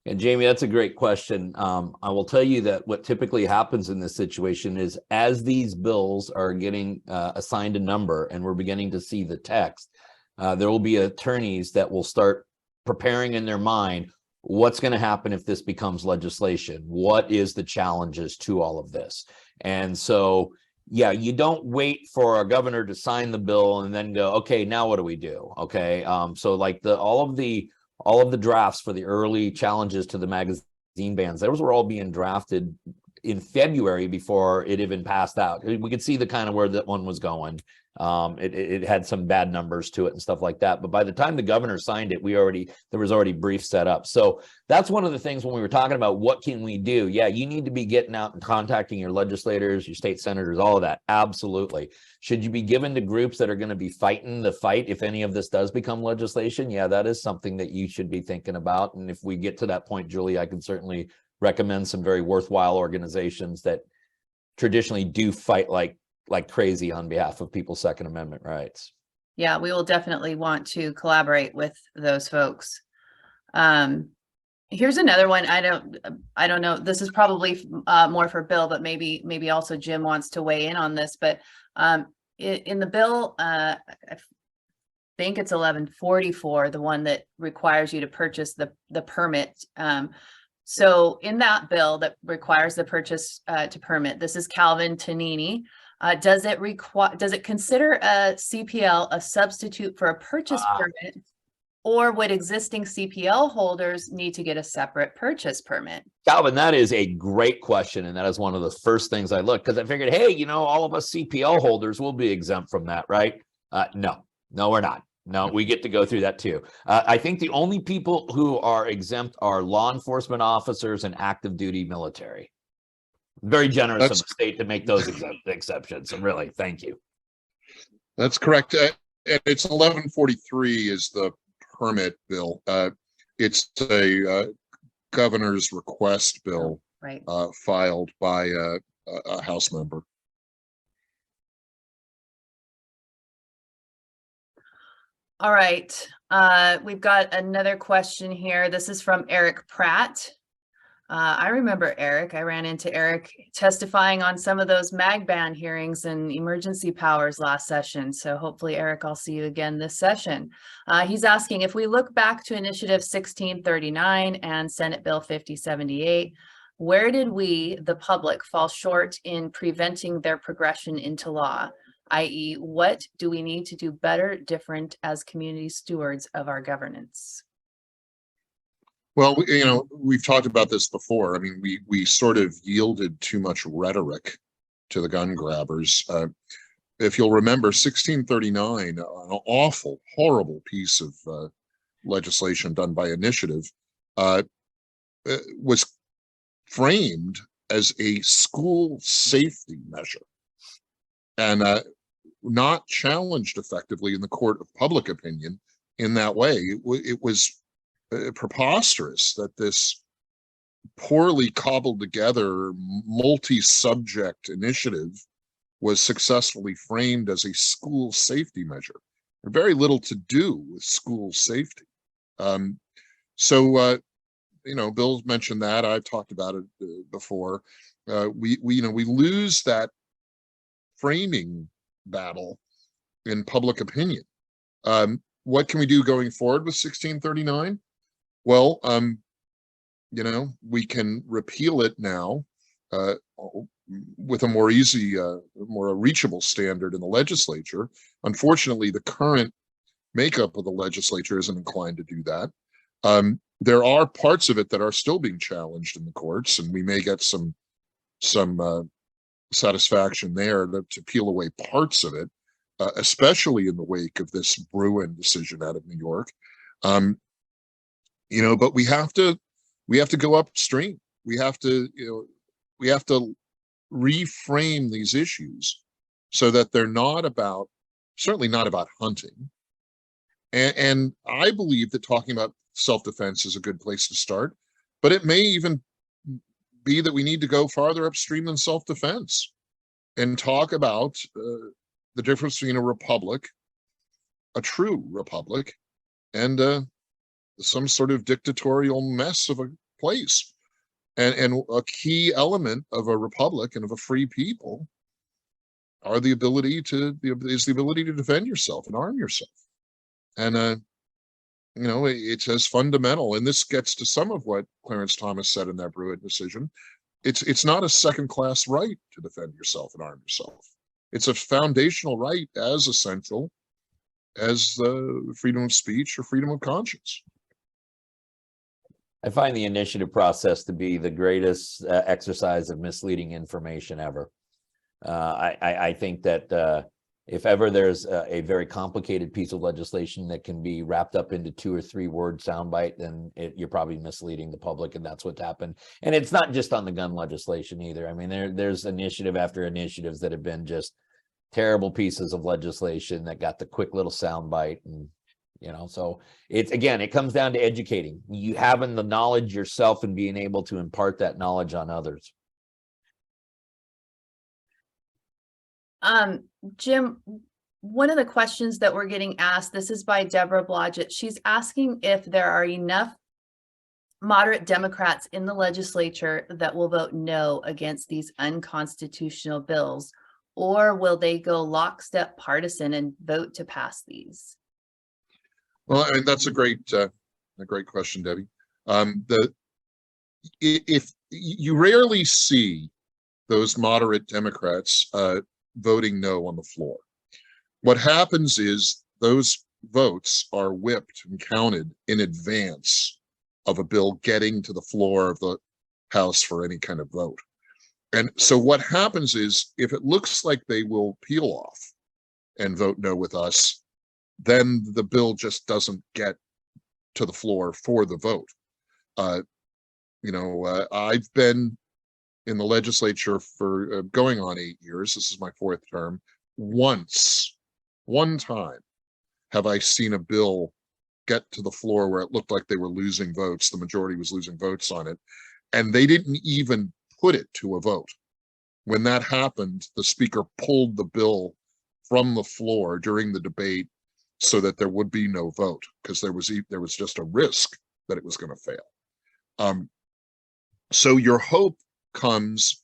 And Jamie, that's a great question. I will tell you that what typically happens in this situation is, as these bills are getting assigned a number and we're beginning to see the text, there will be attorneys that will start preparing in their mind, what's going to happen if this becomes legislation? What is the challenges to all of this? And so Yeah, you don't wait for a governor to sign the bill and then go, okay, now what do we do? Okay, so like all of the drafts for the early challenges to the magazine bans, those were all being drafted in February before it even passed out. We could see the kind of where that one was going. It had some bad numbers to it and stuff like that. But by the time the governor signed it, there was already briefs set up. So that's one of the things when we were talking about what can we do? Yeah, you need to be getting out and contacting your legislators, your state senators, all of that. Absolutely. Should you be given to groups that are going to be fighting the fight if any of this does become legislation? Yeah, that is something that you should be thinking about. And if we get to that point, Julie, I can certainly recommend some very worthwhile organizations that traditionally do fight like crazy on behalf of people's Second Amendment rights. Yeah, we will definitely want to collaborate with those folks. Here's another one. I don't know. This is probably more for Bill, but maybe also Jim wants to weigh in on this. But in the bill, I think it's 1144, the one that requires you to purchase the permit. So in that bill that requires the purchase to permit, this is Calvin Tonini. Does it consider a CPL a substitute for a purchase permit, or would existing CPL holders need to get a separate purchase permit? Calvin, that is a great question. And that is one of the first things I looked, because I figured, hey, all of us CPL holders will be exempt from that, right? No, we're not. No, we get to go through that too. I think the only people who are exempt are law enforcement officers and active duty military. Very generous of the state to make those exceptions. So really, thank you. That's correct. It's 1143 is the permit bill. It's a governor's request bill, right? Filed by a House member. All right. We've got another question here. This is from Eric Pratt. I remember Eric. I ran into Eric testifying on some of those mag ban hearings and emergency powers last session. So hopefully, Eric, I'll see you again this session. He's asking, if we look back to Initiative 1639 and Senate Bill 5078, where did we, the public, fall short in preventing their progression into law? I.e., what do we need to do better, different as community stewards of our governance? Well, we've talked about this before. I mean, we sort of yielded too much rhetoric to the gun grabbers. If you'll remember, 1639, an awful, horrible piece of legislation done by initiative, was framed as a school safety measure and not challenged effectively in the court of public opinion in that way. It was preposterous that this poorly cobbled together multi-subject initiative was successfully framed as a school safety measure. Very little to do with school safety. Bill mentioned that. I've talked about it before. We lose that framing battle in public opinion. What can we do going forward with 1639? Well, we can repeal it now with a more easy, more reachable standard in the legislature. Unfortunately, the current makeup of the legislature isn't inclined to do that. There are parts of it that are still being challenged in the courts, and we may get some satisfaction there to peel away parts of it, especially in the wake of this Bruin decision out of New York. But we have to go upstream. We have to reframe these issues so that they're certainly not about hunting. And I believe that talking about self-defense is a good place to start, but it may even be that we need to go farther upstream than self-defense and talk about the difference between a republic, a true republic, and some sort of dictatorial mess of a place. And a key element of a republic and of a free people are the ability to defend yourself and arm yourself. And it's as fundamental, and this gets to some of what Clarence Thomas said in that Bruin decision. It's not a second-class right to defend yourself and arm yourself. It's a foundational right as essential as the freedom of speech or freedom of conscience. I find the initiative process to be the greatest exercise of misleading information ever. I think that if ever there's a very complicated piece of legislation that can be wrapped up into 2 or 3 word soundbite, then you're probably misleading the public, and that's what's happened. And it's not just on the gun legislation either. I mean, there's initiative after initiatives that have been just terrible pieces of legislation that got the quick little soundbite, and so it comes down to educating. You having the knowledge yourself and being able to impart that knowledge on others. Jim, one of the questions that we're getting asked, this is by Deborah Blodgett. She's asking if there are enough moderate Democrats in the legislature that will vote no against these unconstitutional bills, or will they go lockstep partisan and vote to pass these? Well, I mean, that's a great question, Debbie. If you rarely see those moderate Democrats voting no on the floor, what happens is those votes are whipped and counted in advance of a bill getting to the floor of the House for any kind of vote. And so what happens is, if it looks like they will peel off and vote no with us, then the bill just doesn't get to the floor for the vote. I've been in the legislature for going on 8 years. This is my 4th term. One time have I seen a bill get to the floor where it looked like they were losing votes. The majority was losing votes on it, and they didn't even put it to a vote. When that happened, the speaker pulled the bill from the floor during the debate so that there would be no vote, because there was just a risk that it was going to fail. So your hope comes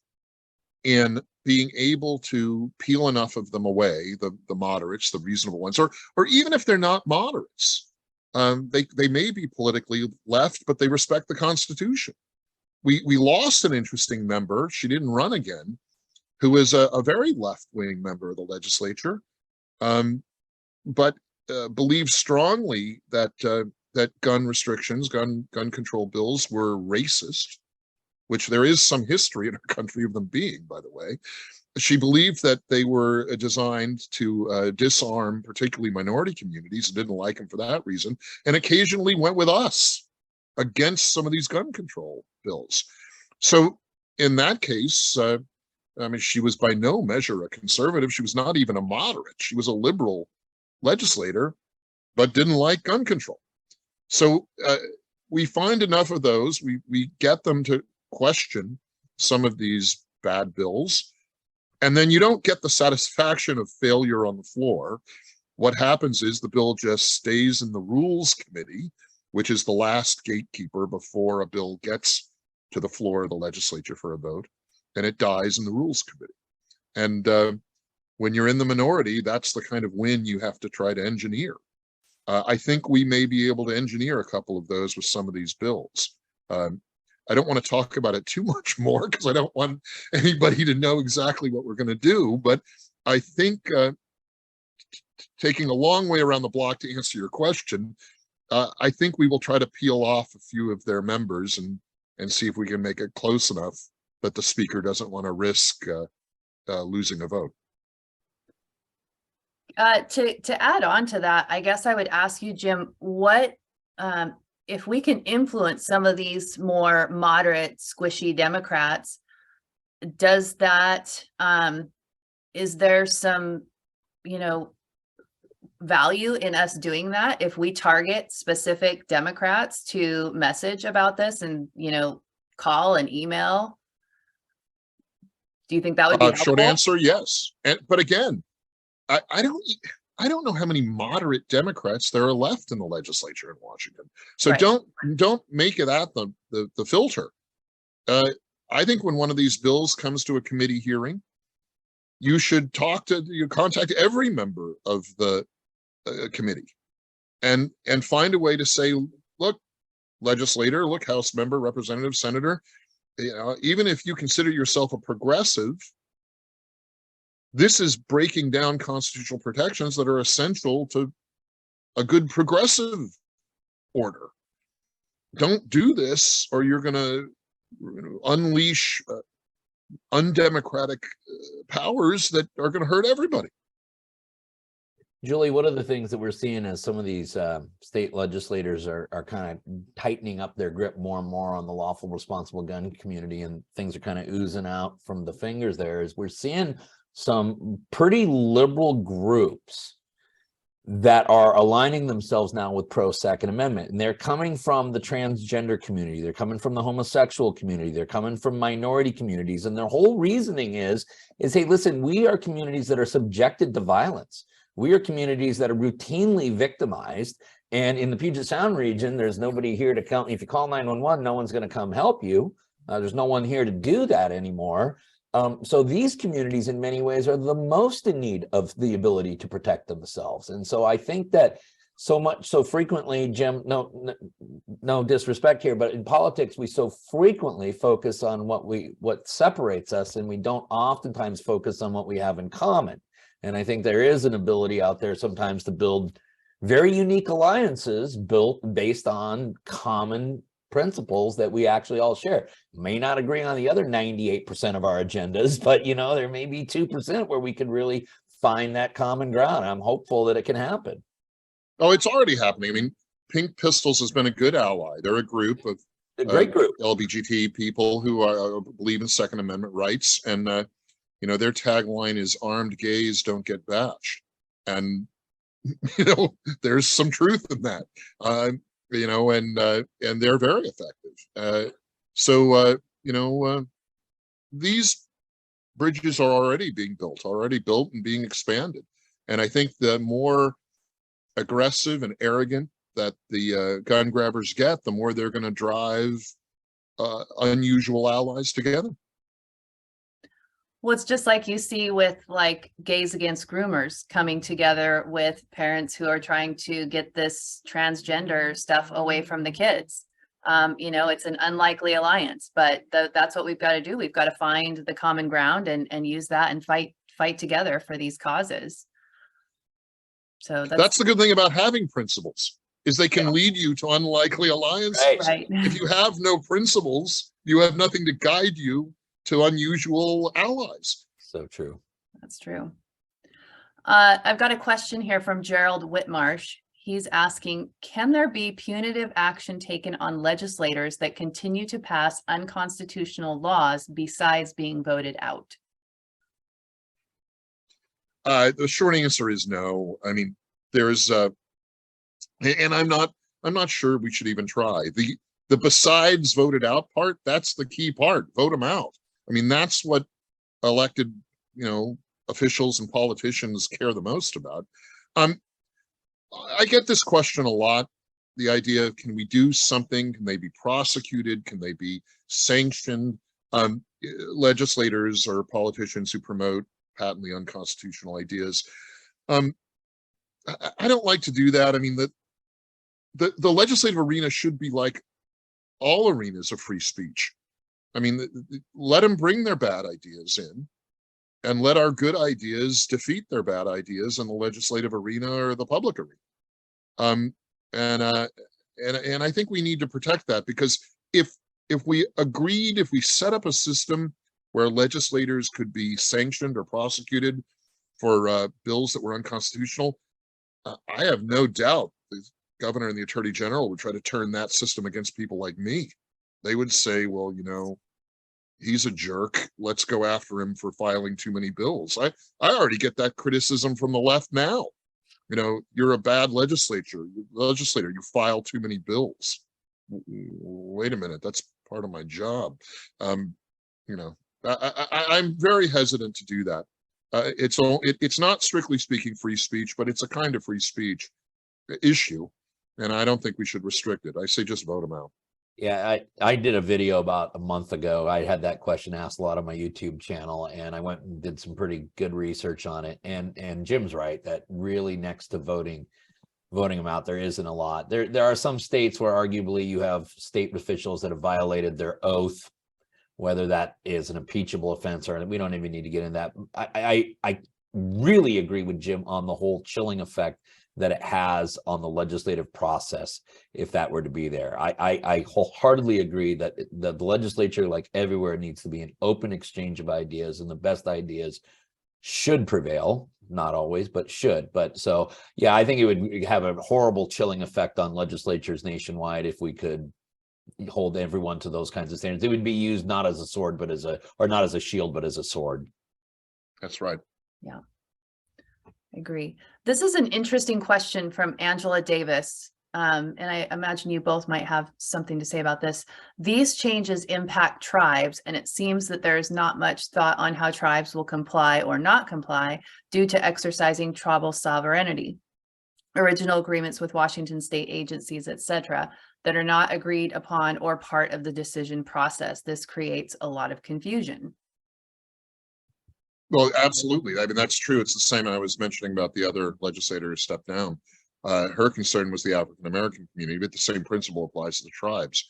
in being able to peel enough of them away, the moderates, the reasonable ones, or even if they're not moderates, they may be politically left, but they respect the Constitution. We lost an interesting member. She didn't run again, who is a very left-wing member of the legislature, but believes strongly that gun restrictions, gun control bills were racist, which there is some history in our country of them being, by the way. She believed that they were designed to disarm particularly minority communities, and didn't like them for that reason, and occasionally went with us against some of these gun control bills. So in that case, she was by no measure a conservative. She was not even a moderate. She was a liberal legislator, but didn't like gun control. So we find enough of those. We get them to question some of these bad bills, and then you don't get the satisfaction of failure on the floor. What happens is the bill just stays in the Rules Committee, which is the last gatekeeper before a bill gets to the floor of the legislature for a vote, and it dies in the Rules Committee. And when you're in the minority, that's the kind of win you have to try to engineer. I think we may be able to engineer a couple of those with some of these bills. I don't want to talk about it too much more, because I don't want anybody to know exactly what we're going to do. But I think, taking a long way around the block to answer your question, I think we will try to peel off a few of their members and see if we can make it close enough that the speaker doesn't want to risk losing a vote. To add on to that, I guess I would ask you, Jim, what if we can influence some of these more moderate, squishy Democrats, does that is there some value in us doing that if we target specific Democrats to message about this and call and email? Do you think that would be helpful? Short answer, yes. But again, I don't know how many moderate Democrats there are left in the legislature in Washington. So Right. don't make it at the filter. I think when one of these bills comes to a committee hearing, you should contact every member of the committee and find a way to say, look, legislator, look, House member, representative, senator, even if you consider yourself a progressive, this is breaking down constitutional protections that are essential to a good progressive order. Don't do this, or you're going to unleash undemocratic powers that are going to hurt everybody. Julie, one of the things that we're seeing as some of these state legislators are kind of tightening up their grip more and more on the lawful responsible gun community, and things are kind of oozing out from the fingers there, is we're seeing some pretty liberal groups that are aligning themselves now with pro-Second Amendment. And they're coming from the transgender community. They're coming from the homosexual community. They're coming from minority communities. And their whole reasoning is, hey, listen, we are communities that are subjected to violence. We are communities that are routinely victimized. And in the Puget Sound region, there's nobody here to come. If you call 911, no one's going to come help you. There's no one here to do that anymore. So these communities in many ways are the most in need of the ability to protect themselves. And so I think that so frequently, Jim, no disrespect here, but in politics, we so frequently focus on what separates us, and we don't oftentimes focus on what we have in common. And I think there is an ability out there sometimes to build very unique alliances based on common principles that we actually all share. May not agree on the other 98% of our agendas, but there may be 2% where we can really find that common ground. I'm hopeful that it can happen. Oh, it's already happening. I mean, Pink Pistols has been a good ally. They're a group of great group LGBT people who believe in Second Amendment rights, and their tagline is "Armed gays don't get bashed," and there's some truth in that. And they're very effective. These bridges are already being built and being expanded. And I think the more aggressive and arrogant that the gun grabbers get, the more they're going to drive unusual allies together. Well, it's just like you see with like Gays Against Groomers coming together with parents who are trying to get this transgender stuff away from the kids. It's an unlikely alliance, but that's what we've got to do. We've got to find the common ground and use that and fight together for these causes. So that's the good thing about having principles, is they can lead you to unlikely alliances. Right. If you have no principles, you have nothing to guide you to unusual allies. So true. That's true. I've got a question here from Gerald Whitmarsh. He's asking, can there be punitive action taken on legislators that continue to pass unconstitutional laws besides being voted out? The short answer is no. I mean, there's and I'm not sure we should even try. The besides voted out part, that's the key part. Vote them out. I mean, that's what elected, officials and politicians care the most about. I get this question a lot. The idea of, can we do something? Can they be prosecuted? Can they be sanctioned? Legislators or politicians who promote patently unconstitutional ideas. I don't like to do that. I mean, the legislative arena should be like all arenas of free speech. I mean, let them bring their bad ideas in, and let our good ideas defeat their bad ideas in the legislative arena or the public arena. And I think we need to protect that, because if we set up a system where legislators could be sanctioned or prosecuted for bills that were unconstitutional, I have no doubt the governor and the attorney general would try to turn that system against people like me. They would say, well, he's a jerk. Let's go after him for filing too many bills. I already get that criticism from the left now. You're a bad legislator. You file too many bills. Wait a minute, that's part of my job. I'm very hesitant to do that. It's not strictly speaking free speech, but it's a kind of free speech issue, and I don't think we should restrict it. I say just vote them out. Yeah, I did a video about a month ago. I had that question asked a lot on my YouTube channel, and I went and did some pretty good research on it. And Jim's right that really, next to voting them out, there isn't a lot. There are some states where arguably you have state officials that have violated their oath whether that is an impeachable offense or we don't even need to get into that. I really agree with Jim on the whole chilling effect that it has on the legislative process if that were to be there. I wholeheartedly agree that the legislature, like everywhere, needs to be an open exchange of ideas, and the best ideas should prevail. Not always, but should. But so, yeah, I think it would have a horrible chilling effect on legislatures nationwide if we could hold everyone to those kinds of standards. It would be used not as a sword, but not as a shield, but as a sword. That's right. Yeah, I agree. This is an interesting question from Angela Davis. And I imagine you both might have something to say about this. These changes impact tribes, and it seems that there is not much thought on how tribes will comply or not comply due to exercising tribal sovereignty. Original agreements with Washington state agencies, etc., that are not agreed upon or part of the decision process. This creates a lot of confusion. Well, absolutely. I mean, that's true. It's the same I was mentioning about the other legislator who stepped down. Her concern was the African-American community, but the same principle applies to the tribes.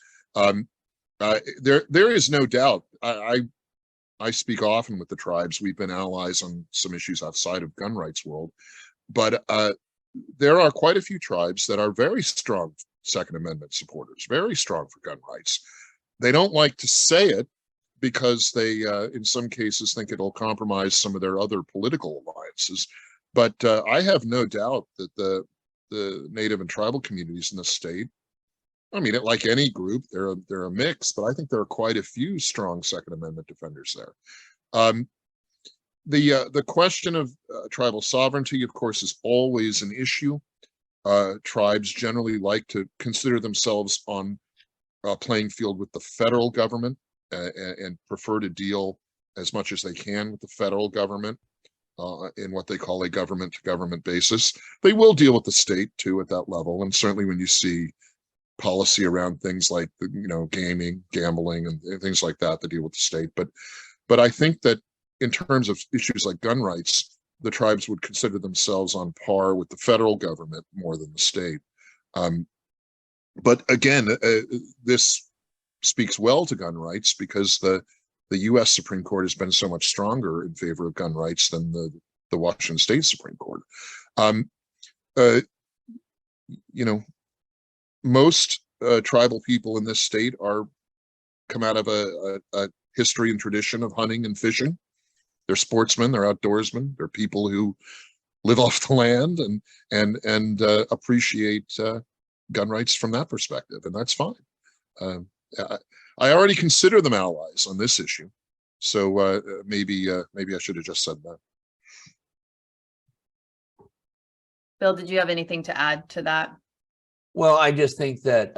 There is no doubt. I speak often with the tribes. We've been allies on some issues outside of gun rights world, but there are quite a few tribes that are very strong Second Amendment supporters, very strong for gun rights. They don't like to say it because they, in some cases, think it'll compromise some of their other political alliances. But I have no doubt that the Native and tribal communities in the state, I mean, like any group, they're a mix, but I think there are quite a few strong Second Amendment defenders there. The question of tribal sovereignty, of course, is always an issue. Tribes generally like to consider themselves on a playing field with the federal government and prefer to deal as much as they can with the federal government in what they call a government-to-government basis. They will deal with the state too at that level, and certainly when you see policy around things like gaming, gambling, and things like that deal with the state. But I think that in terms of issues like gun rights, the tribes would consider themselves on par with the federal government more than the state. But again, this speaks well to gun rights because the U.S. Supreme Court has been so much stronger in favor of gun rights than the Washington State Supreme Court. Most tribal people in this state come out of a history and tradition of hunting and fishing. They're sportsmen, they're outdoorsmen, they're people who live off the land and appreciate gun rights from that perspective, and that's fine. I already consider them allies on this issue, so maybe I should have just said that. Bill, did you have anything to add to that? Well, I just think that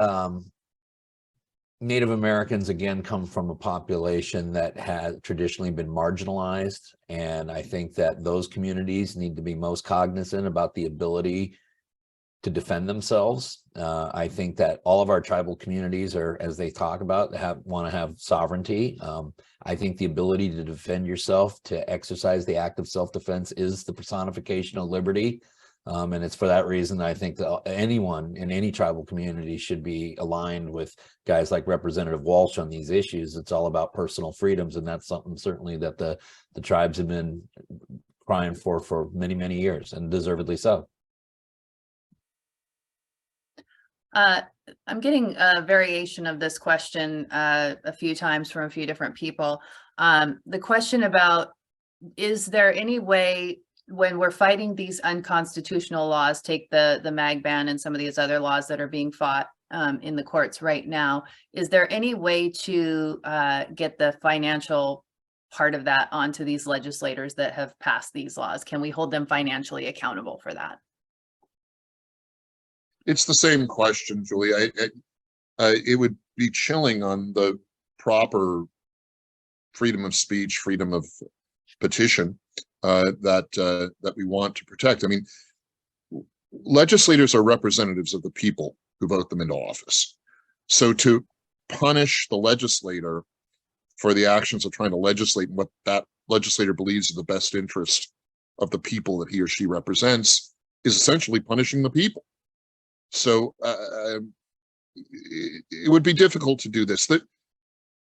Native Americans, again, come from a population that has traditionally been marginalized. And I think that those communities need to be most cognizant about the ability to defend themselves. I think that all of our tribal communities are, as they talk about, want to have sovereignty. I think the ability to defend yourself, to exercise the act of self-defense, is the personification of liberty. And it's for that reason I think that anyone in any tribal community should be aligned with guys like Representative Walsh on these issues. It's all about personal freedoms, and that's something certainly that the tribes have been crying for many, many years, and deservedly so. I'm getting a variation of this question a few times from a few different people. The question about, is there any way when we're fighting these unconstitutional laws, take the mag ban and some of these other laws that are being fought in the courts right now, is there any way to get the financial part of that onto these legislators that have passed these laws? Can we hold them financially accountable for that? It's the same question, Julie. It would be chilling on the proper freedom of speech, freedom of petition that we want to protect. I mean, legislators are representatives of the people who vote them into office. So to punish the legislator for the actions of trying to legislate what that legislator believes is the best interest of the people that he or she represents is essentially punishing the people. So it would be difficult to do this.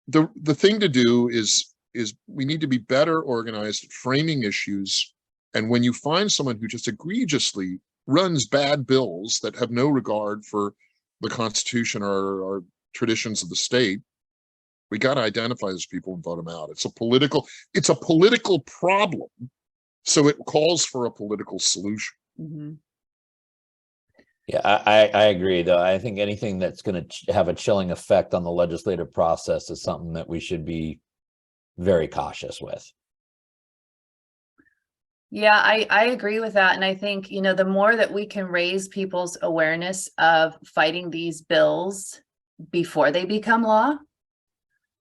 the thing to do is we need to be better organized at framing issues. And when you find someone who just egregiously runs bad bills that have no regard for the Constitution or traditions of the state, we got to identify those people and vote them out. It's a political problem, so it calls for a political solution. Mm-hmm. Yeah, I agree, though. I think anything that's going to have a chilling effect on the legislative process is something that we should be very cautious with. Yeah, I agree with that. And I think, the more that we can raise people's awareness of fighting these bills before they become law,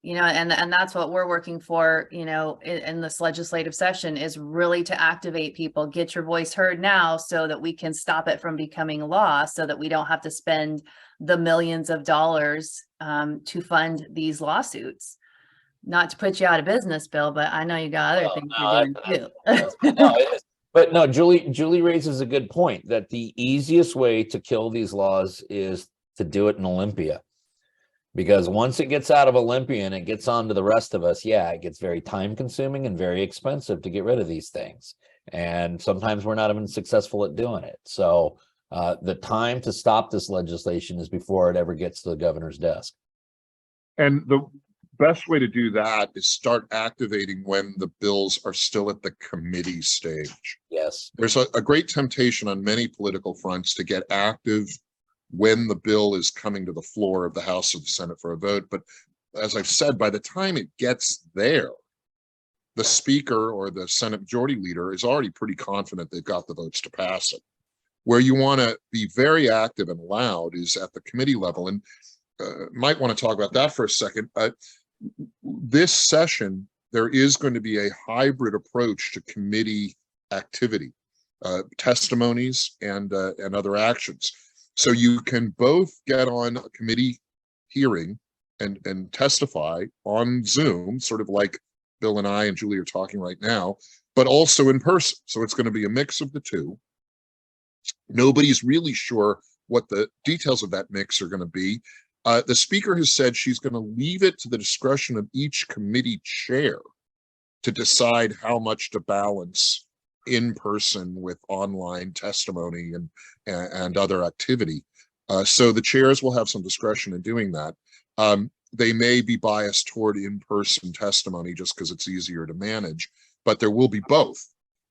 and that's what we're working for, in this legislative session, is really to activate people, get your voice heard now so that we can stop it from becoming law, so that we don't have to spend the millions of dollars to fund these lawsuits. Not to put you out of business, Bill, but I know you got other things you're doing too. No, it is. But no, Julie raises a good point that the easiest way to kill these laws is to do it in Olympia. Because once it gets out of Olympia and it gets on to the rest of us, yeah, it gets very time consuming and very expensive to get rid of these things. And sometimes we're not even successful at doing it. So the time to stop this legislation is before it ever gets to the governor's desk. And the best way to do that is start activating when the bills are still at the committee stage. Yes. There's a great temptation on many political fronts to get active when the bill is coming to the floor of the House or the Senate for a vote. But as I've said, by the time it gets there, the Speaker or the Senate Majority Leader is already pretty confident they've got the votes to pass it. Where you want to be very active and loud is at the committee level. And might want to talk about that for a second. This session, there is going to be a hybrid approach to committee activity, testimonies and other actions. So you can both get on a committee hearing and testify on Zoom, sort of like Bill and I and Julie are talking right now, but also in person. So it's going to be a mix of the two. Nobody's really sure what the details of that mix are going to be. The Speaker has said she's going to leave it to the discretion of each committee chair to decide how much to balance in person with online testimony and other activity. So the chairs will have some discretion in doing that. They may be biased toward in-person testimony just because it's easier to manage, but there will be both.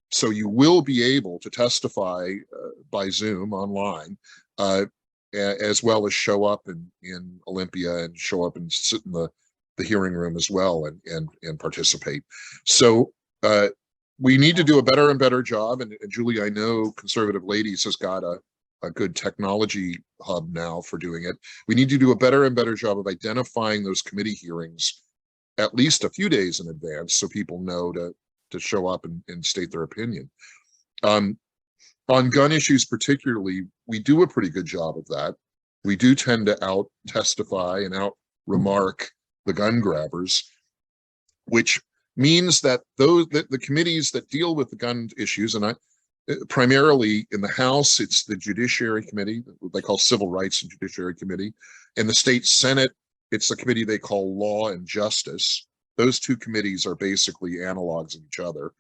So you will be able to testify by Zoom online, as well as show up in Olympia and show up and sit in the hearing room as well and participate. So we need to do a better and better job. And Julie, I know Conservative Ladies has got a good technology hub now for doing it. We need to do a better and better job of identifying those committee hearings at least a few days in advance so people know to show up and state their opinion. On gun issues particularly, we do a pretty good job of that. We do tend to out testify and out remark the gun grabbers, which means that the committees that deal with the gun issues, and primarily in the House, it's the Judiciary Committee, what they call Civil Rights and Judiciary Committee. In the state Senate, it's the committee they call Law and Justice. Those two committees are basically analogs of each other.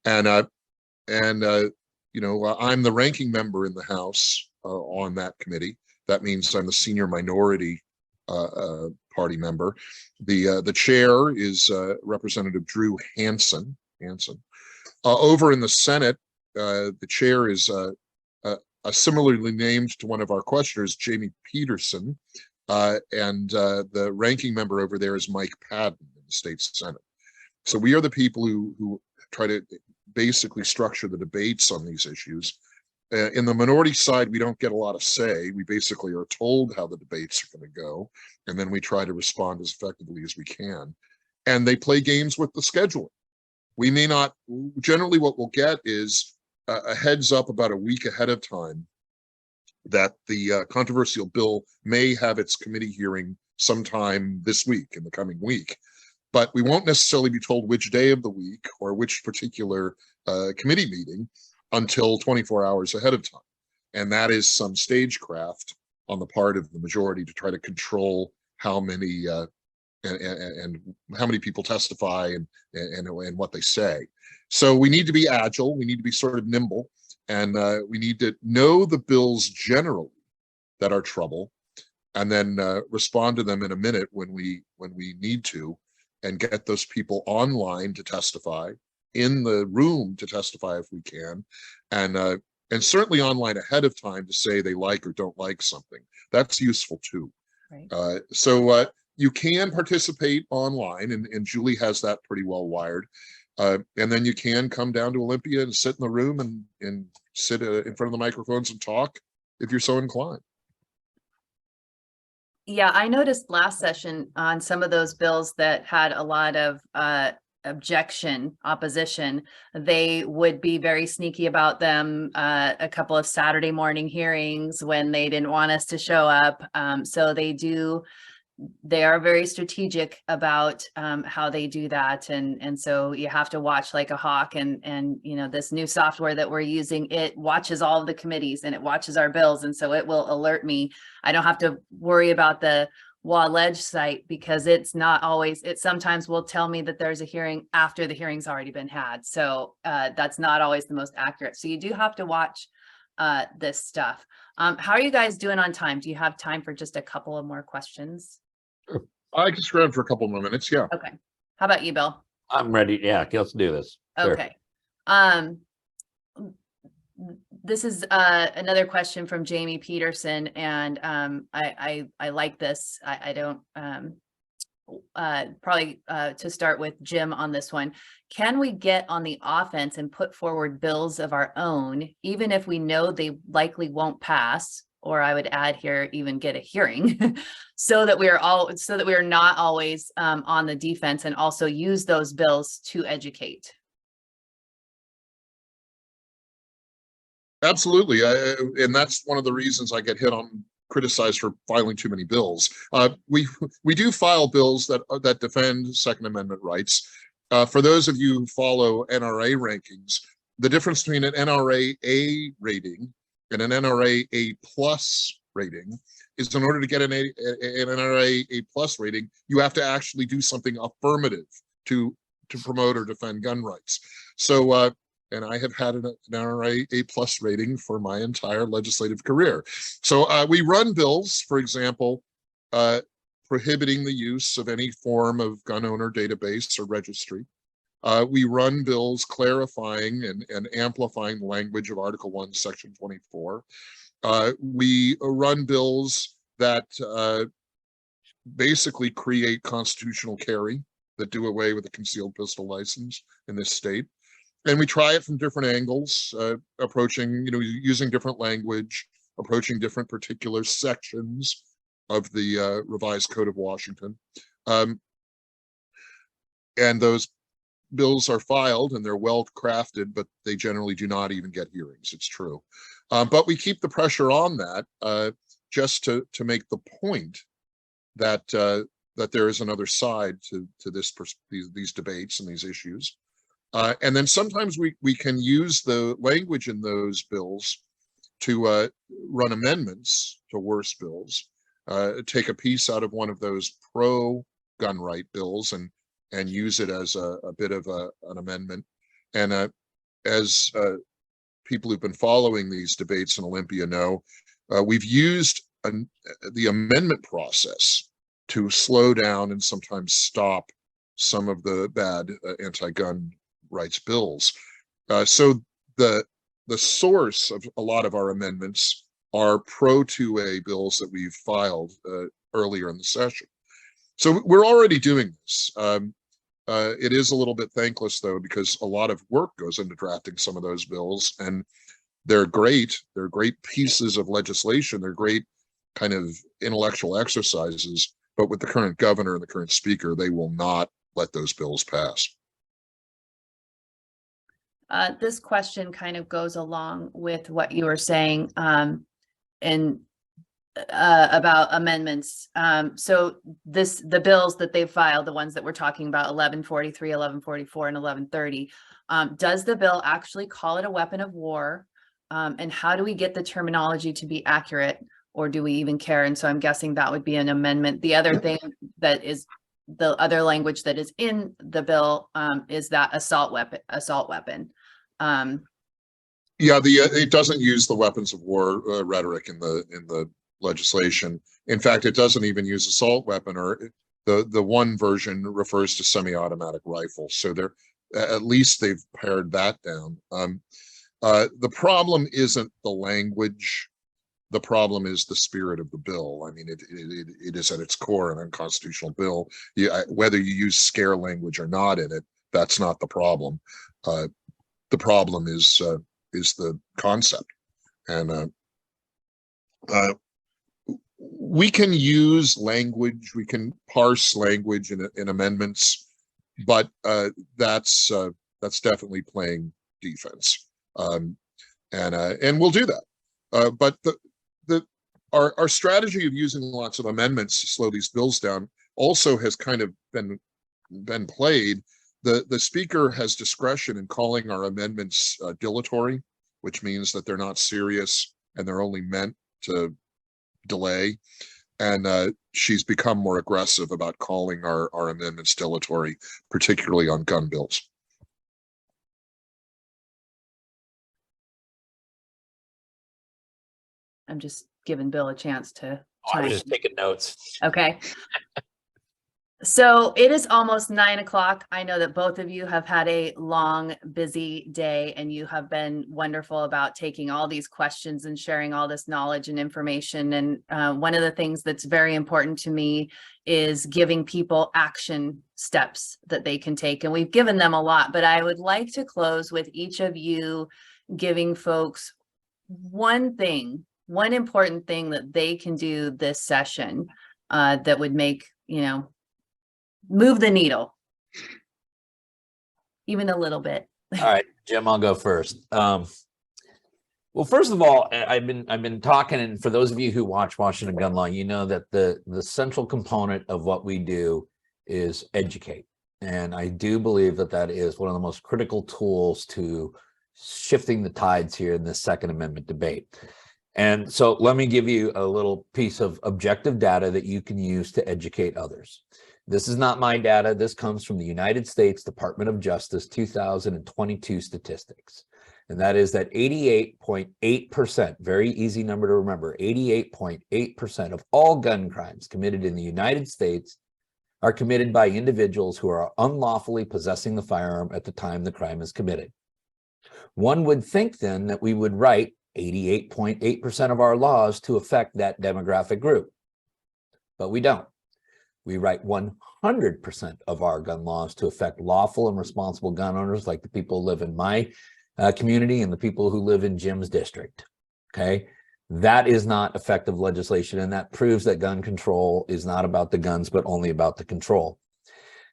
And I'm the ranking member in the House on that committee. That means I'm the senior minority party member. The chair is Representative Drew Hansen. Over in the Senate, the chair is similarly named to one of our questioners, Jamie Peterson, and the ranking member over there is Mike Padden in the state Senate. So we are the people who try to basically structure the debates on these issues. In the minority side, we don't get a lot of say. We basically are told how the debates are going to go, and then we try to respond as effectively as we can. And they play games with the scheduling. We may not, generally what we'll get is a heads up about a week ahead of time that the controversial bill may have its committee hearing sometime this week, in the coming week. But we won't necessarily be told which day of the week or which particular committee meeting until 24 hours ahead of time. And that is some stagecraft on the part of the majority to try to control how many and how many people testify and what they say. So we need to be agile. We need to be sort of nimble, and we need to know the bills generally that are trouble, and then respond to them in a minute when we need to, and get those people online to testify, in the room to testify if we can, and certainly online ahead of time to say they like or don't like something. That's useful too. Right. So you can participate online, and Julie has that pretty well wired. And then you can come down to Olympia and sit in the room and sit in front of the microphones and talk if you're so inclined. Yeah, I noticed last session on some of those bills that had a lot of opposition, they would be very sneaky about them. A couple of Saturday morning hearings when they didn't want us to show up. So they are very strategic about how they do that, and so you have to watch like a hawk. And you know, this new software that we're using, it watches all of the committees and it watches our bills, and so it will alert me. I don't have to worry about the WaLeg site, because it's not always, it sometimes will tell me that there's a hearing after the hearing's already been had. So that's not always the most accurate. So you do have to watch this stuff. How are you guys doing on time? Do you have time for just a couple of more questions? Sure. I can scroll for a couple more minutes. Yeah. Okay. How about you, Bill? I'm ready. Yeah, let's do this. Sure. Okay. This is another question from Jamie Peterson, and I like this. I don't probably to start with Jim on this one. Can we get on the offense and put forward bills of our own, even if we know they likely won't pass, or I would add here, even get a hearing, so that we are not always on the defense, and also use those bills to educate? Absolutely. And that's one of the reasons I get criticized for filing too many bills. We do file bills that defend Second Amendment rights. For those of you who follow NRA rankings, the difference between an NRA A rating and an NRA A plus rating is, in order to get an NRA A plus rating, you have to actually do something affirmative to promote or defend gun rights. So and I have had an NRA A plus rating for my entire legislative career. So we run bills, for example, prohibiting the use of any form of gun owner database or registry. We run bills clarifying and amplifying the language of Article 1, Section 24. We run bills that basically create constitutional carry, that do away with the concealed pistol license in this state. And we try it from different angles, approaching, using different language, approaching different particular sections of the revised Code of Washington. And those bills are filed and they're well crafted, but they generally do not even get hearings. It's true. But we keep the pressure on that just to make the point that that there is another side to these debates and these issues. And then sometimes we can use the language in those bills to run amendments to worse bills, take a piece out of one of those pro-gun right bills and use it as a bit of an amendment. And as people who've been following these debates in Olympia know, we've used the amendment process to slow down and sometimes stop some of the bad anti-gun rights bills. So the source of a lot of our amendments are pro-2A bills that we've filed earlier in the session. So we're already doing this. It is a little bit thankless, though, because a lot of work goes into drafting some of those bills, and they're great. They're great pieces of legislation. They're great kind of intellectual exercises. But with the current governor and the current speaker, they will not let those bills pass. This question kind of goes along with what you were saying and about amendments. So the bills that they've filed, the ones that we're talking about, 1143, 1144, and 1130, does the bill actually call it a weapon of war? And how do we get the terminology to be accurate, or do we even care? And so I'm guessing that would be an amendment. The other thing that is the other language that is in the bill is that assault weapon. Yeah, it doesn't use the weapons of war rhetoric in the legislation. In fact, it doesn't even use assault weapon, or the one version refers to semi-automatic rifles. So they're at least they've pared that down. The problem isn't the language. The problem is the spirit of the bill. I mean, it is at its core an unconstitutional bill. Whether you use scare language or not in it, that's not the problem. The problem is the concept, and we can use language, we can parse language in amendments, but that's definitely playing defense, and we'll do that. But our strategy of using lots of amendments to slow these bills down also has kind of been played. The speaker has discretion in calling our amendments dilatory, which means that they're not serious and they're only meant to delay. And she's become more aggressive about calling our amendments dilatory, particularly on gun bills. I'm just giving Bill a chance to I was just taking notes. Okay. So it is almost 9 o'clock. I know that both of you have had a long, busy day, and you have been wonderful about taking all these questions and sharing all this knowledge and information. And one of the things that's very important to me is giving people action steps that they can take. And we've given them a lot, but I would like to close with each of you giving folks one thing, one important thing that they can do this session that would make, move the needle even a little bit. All right, Jim, I'll go first. Well, first of all, I've been talking, and for those of you who watch Washington Gun Law, you know that the central component of what we do is educate. And I do believe that that is one of the most critical tools to shifting the tides here in this Second Amendment debate. And so let me give you a little piece of objective data that you can use to educate others. This is not my data. This comes from the United States Department of Justice 2022 statistics. And that is that 88.8%, very easy number to remember, 88.8% of all gun crimes committed in the United States are committed by individuals who are unlawfully possessing the firearm at the time the crime is committed. One would think then that we would write 88.8% of our laws to affect that demographic group, but we don't. We write 100% of our gun laws to affect lawful and responsible gun owners, like the people who live in my community and the people who live in Jim's district. Okay, that is not effective legislation, and that proves that gun control is not about the guns, but only about the control.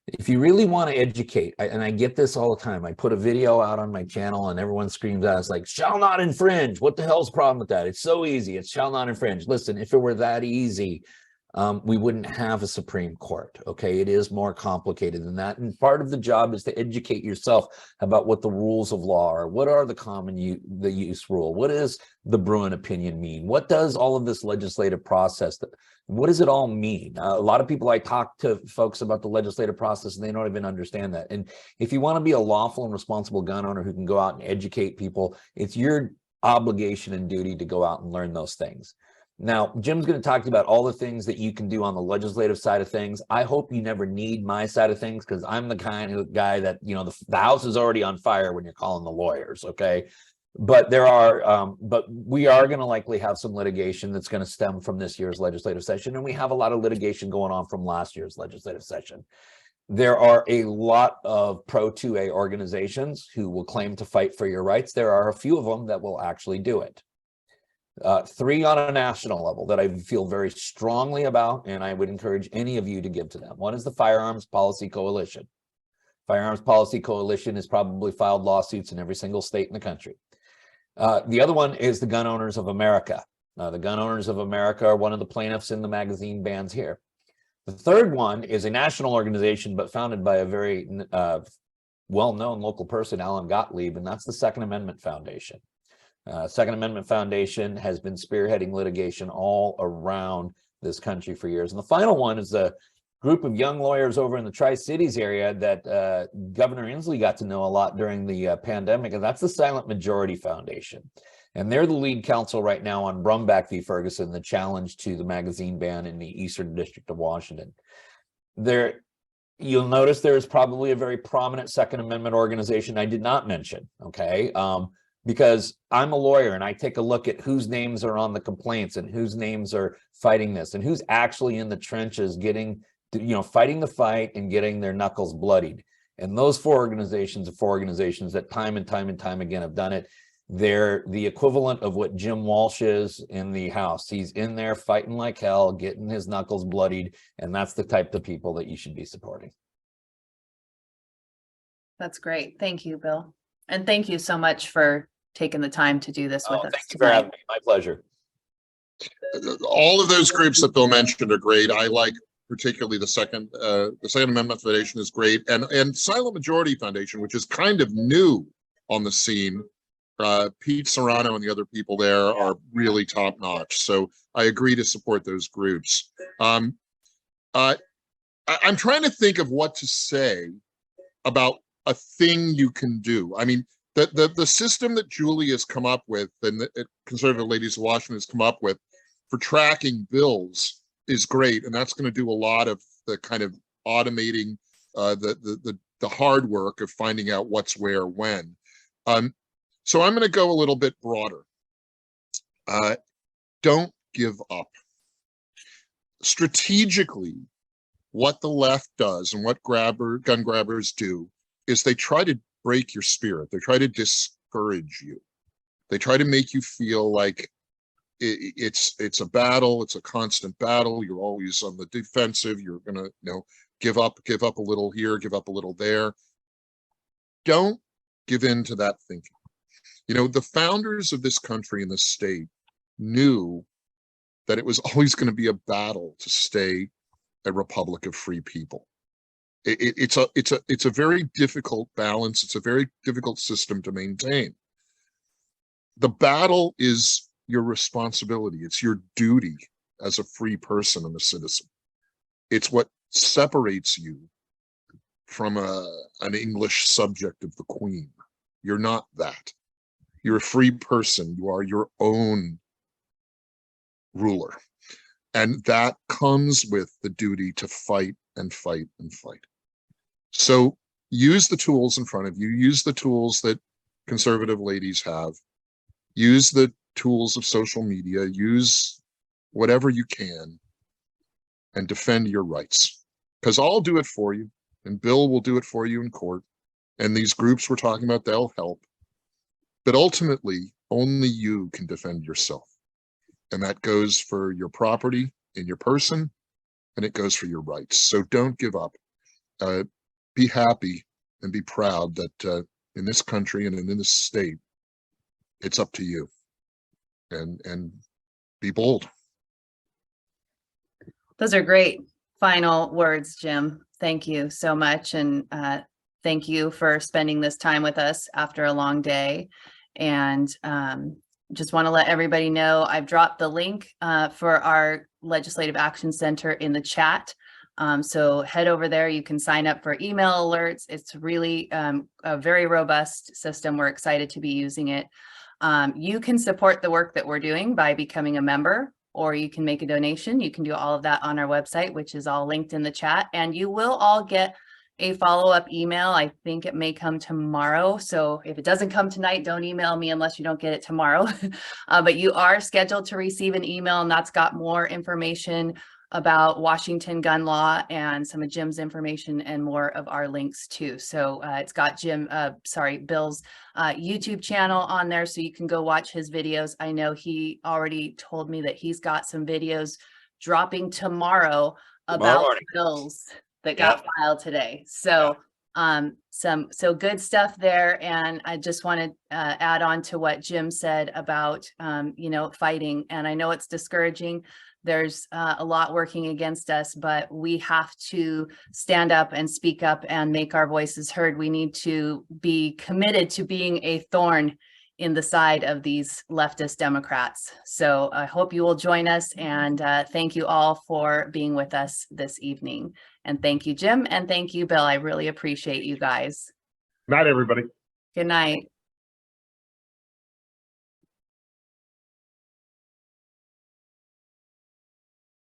If you really want to educate, and I get this all the time, I put a video out on my channel and everyone screams at us like, shall not infringe. What the hell's the problem with that? It's so easy. It shall not infringe. Listen, if it were that easy, we wouldn't have a Supreme Court. Okay, it is more complicated than that. And part of the job is to educate yourself about what the rules of law are. What are the common use rule? What does the Bruin opinion mean? What does all of this legislative process, what does it all mean? A lot of people, I talk to folks about the legislative process and they don't even understand that. And if you want to be a lawful and responsible gun owner who can go out and educate people, it's your obligation and duty to go out and learn those things. Now, Jim's going to talk to you about all the things that you can do on the legislative side of things. I hope you never need my side of things, because I'm the kind of guy that, the house is already on fire when you're calling the lawyers, okay? But we are going to likely have some litigation that's going to stem from this year's legislative session, and we have a lot of litigation going on from last year's legislative session. There are a lot of pro-2A organizations who will claim to fight for your rights. There are a few of them that will actually do it. 3 on a national level that I feel very strongly about, and I would encourage any of you to give to them. One is the Firearms Policy Coalition. Firearms Policy Coalition has probably filed lawsuits in every single state in the country. The other one is the Gun Owners of America. The Gun Owners of America are one of the plaintiffs in the magazine bans here. The third one is a national organization, but founded by a very well-known local person, Alan Gottlieb, and that's the Second Amendment Foundation. Second Amendment Foundation has been spearheading litigation all around this country for years. And the final one is the group of young lawyers over in the Tri-Cities area that Governor Inslee got to know a lot during the pandemic, and that's the Silent Majority Foundation. And they're the lead counsel right now on Brumback v. Ferguson, the challenge to the magazine ban in the Eastern District of Washington. You'll notice there is probably a very prominent Second Amendment organization I did not mention, okay? Because I'm a lawyer and I take a look at whose names are on the complaints and whose names are fighting this and who's actually in the trenches getting, fighting the fight and getting their knuckles bloodied. And those four organizations are four organizations that time and time again have done it. They're the equivalent of what Jim Walsh is in the House. He's in there fighting like hell, getting his knuckles bloodied, and that's the type of people that you should be supporting. That's great. Thank you, Bill. And thank you so much for taking the time to do this with us. Thank you for having me. My pleasure. All of those groups that Bill mentioned are great. I like particularly the Second Amendment Foundation is great, and Silent Majority Foundation, which is kind of new on the scene. Pete Serrano and the other people there are really top notch. So I agree to support those groups. I'm trying to think of what to say about a thing you can do. I mean, the system that Julie has come up with and the Conservative Ladies of Washington has come up with for tracking bills is great. And that's going to do a lot of the kind of automating the hard work of finding out what's where when. So I'm going to go a little bit broader. Don't give up. Strategically, what the left does and what gun grabbers do is they try to break your spirit. They try to discourage you. They try to make you feel like it's a battle. It's a constant battle. You're always on the defensive. You're going to, give up a little here, give up a little there. Don't give in to that thinking. The founders of this country and this state knew that it was always going to be a battle to stay a republic of free people. It's a very difficult balance. It's a very difficult system to maintain. The battle is your responsibility. It's your duty as a free person and a citizen. It's what separates you from an English subject of the Queen. You're not that. You're a free person. You are your own ruler. And that comes with the duty to fight and fight and fight. So use the tools in front of you. Use the tools that conservative ladies have. Use the tools of social media. Use whatever you can and defend your rights. Because I'll do it for you, and Bill will do it for you in court. And these groups we're talking about, they'll help. But ultimately, only you can defend yourself. And that goes for your property in your person, and it goes for your rights. So don't give up. Be happy and be proud that in this country and in this state, it's up to you. And be bold. Those are great final words, Jim. Thank you so much. And thank you for spending this time with us after a long day. And just want to let everybody know I've dropped the link for our Legislative Action Center in the chat. So head over there. You can sign up for email alerts. It's really a very robust system. We're excited to be using it. You can support the work that we're doing by becoming a member, or you can make a donation. You can do all of that on our website, which is all linked in the chat. And you will all get a follow-up email. I think it may come tomorrow. So if it doesn't come tonight, don't email me unless you don't get it tomorrow. But you are scheduled to receive an email, and that's got more information about Washington gun law and some of Jim's information and more of our links too. So it's got Bill's YouTube channel on there, so you can go watch his videos. I know he already told me that he's got some videos dropping tomorrow about bills that got filed today. So so good stuff there. And I just want to add on to what Jim said about fighting. And I know it's discouraging. There's a lot working against us, but we have to stand up and speak up and make our voices heard. We need to be committed to being a thorn in the side of these leftist Democrats. So I hope you will join us, and thank you all for being with us this evening. And thank you, Jim, and thank you, Bill. I really appreciate you guys. Night, everybody. Good night.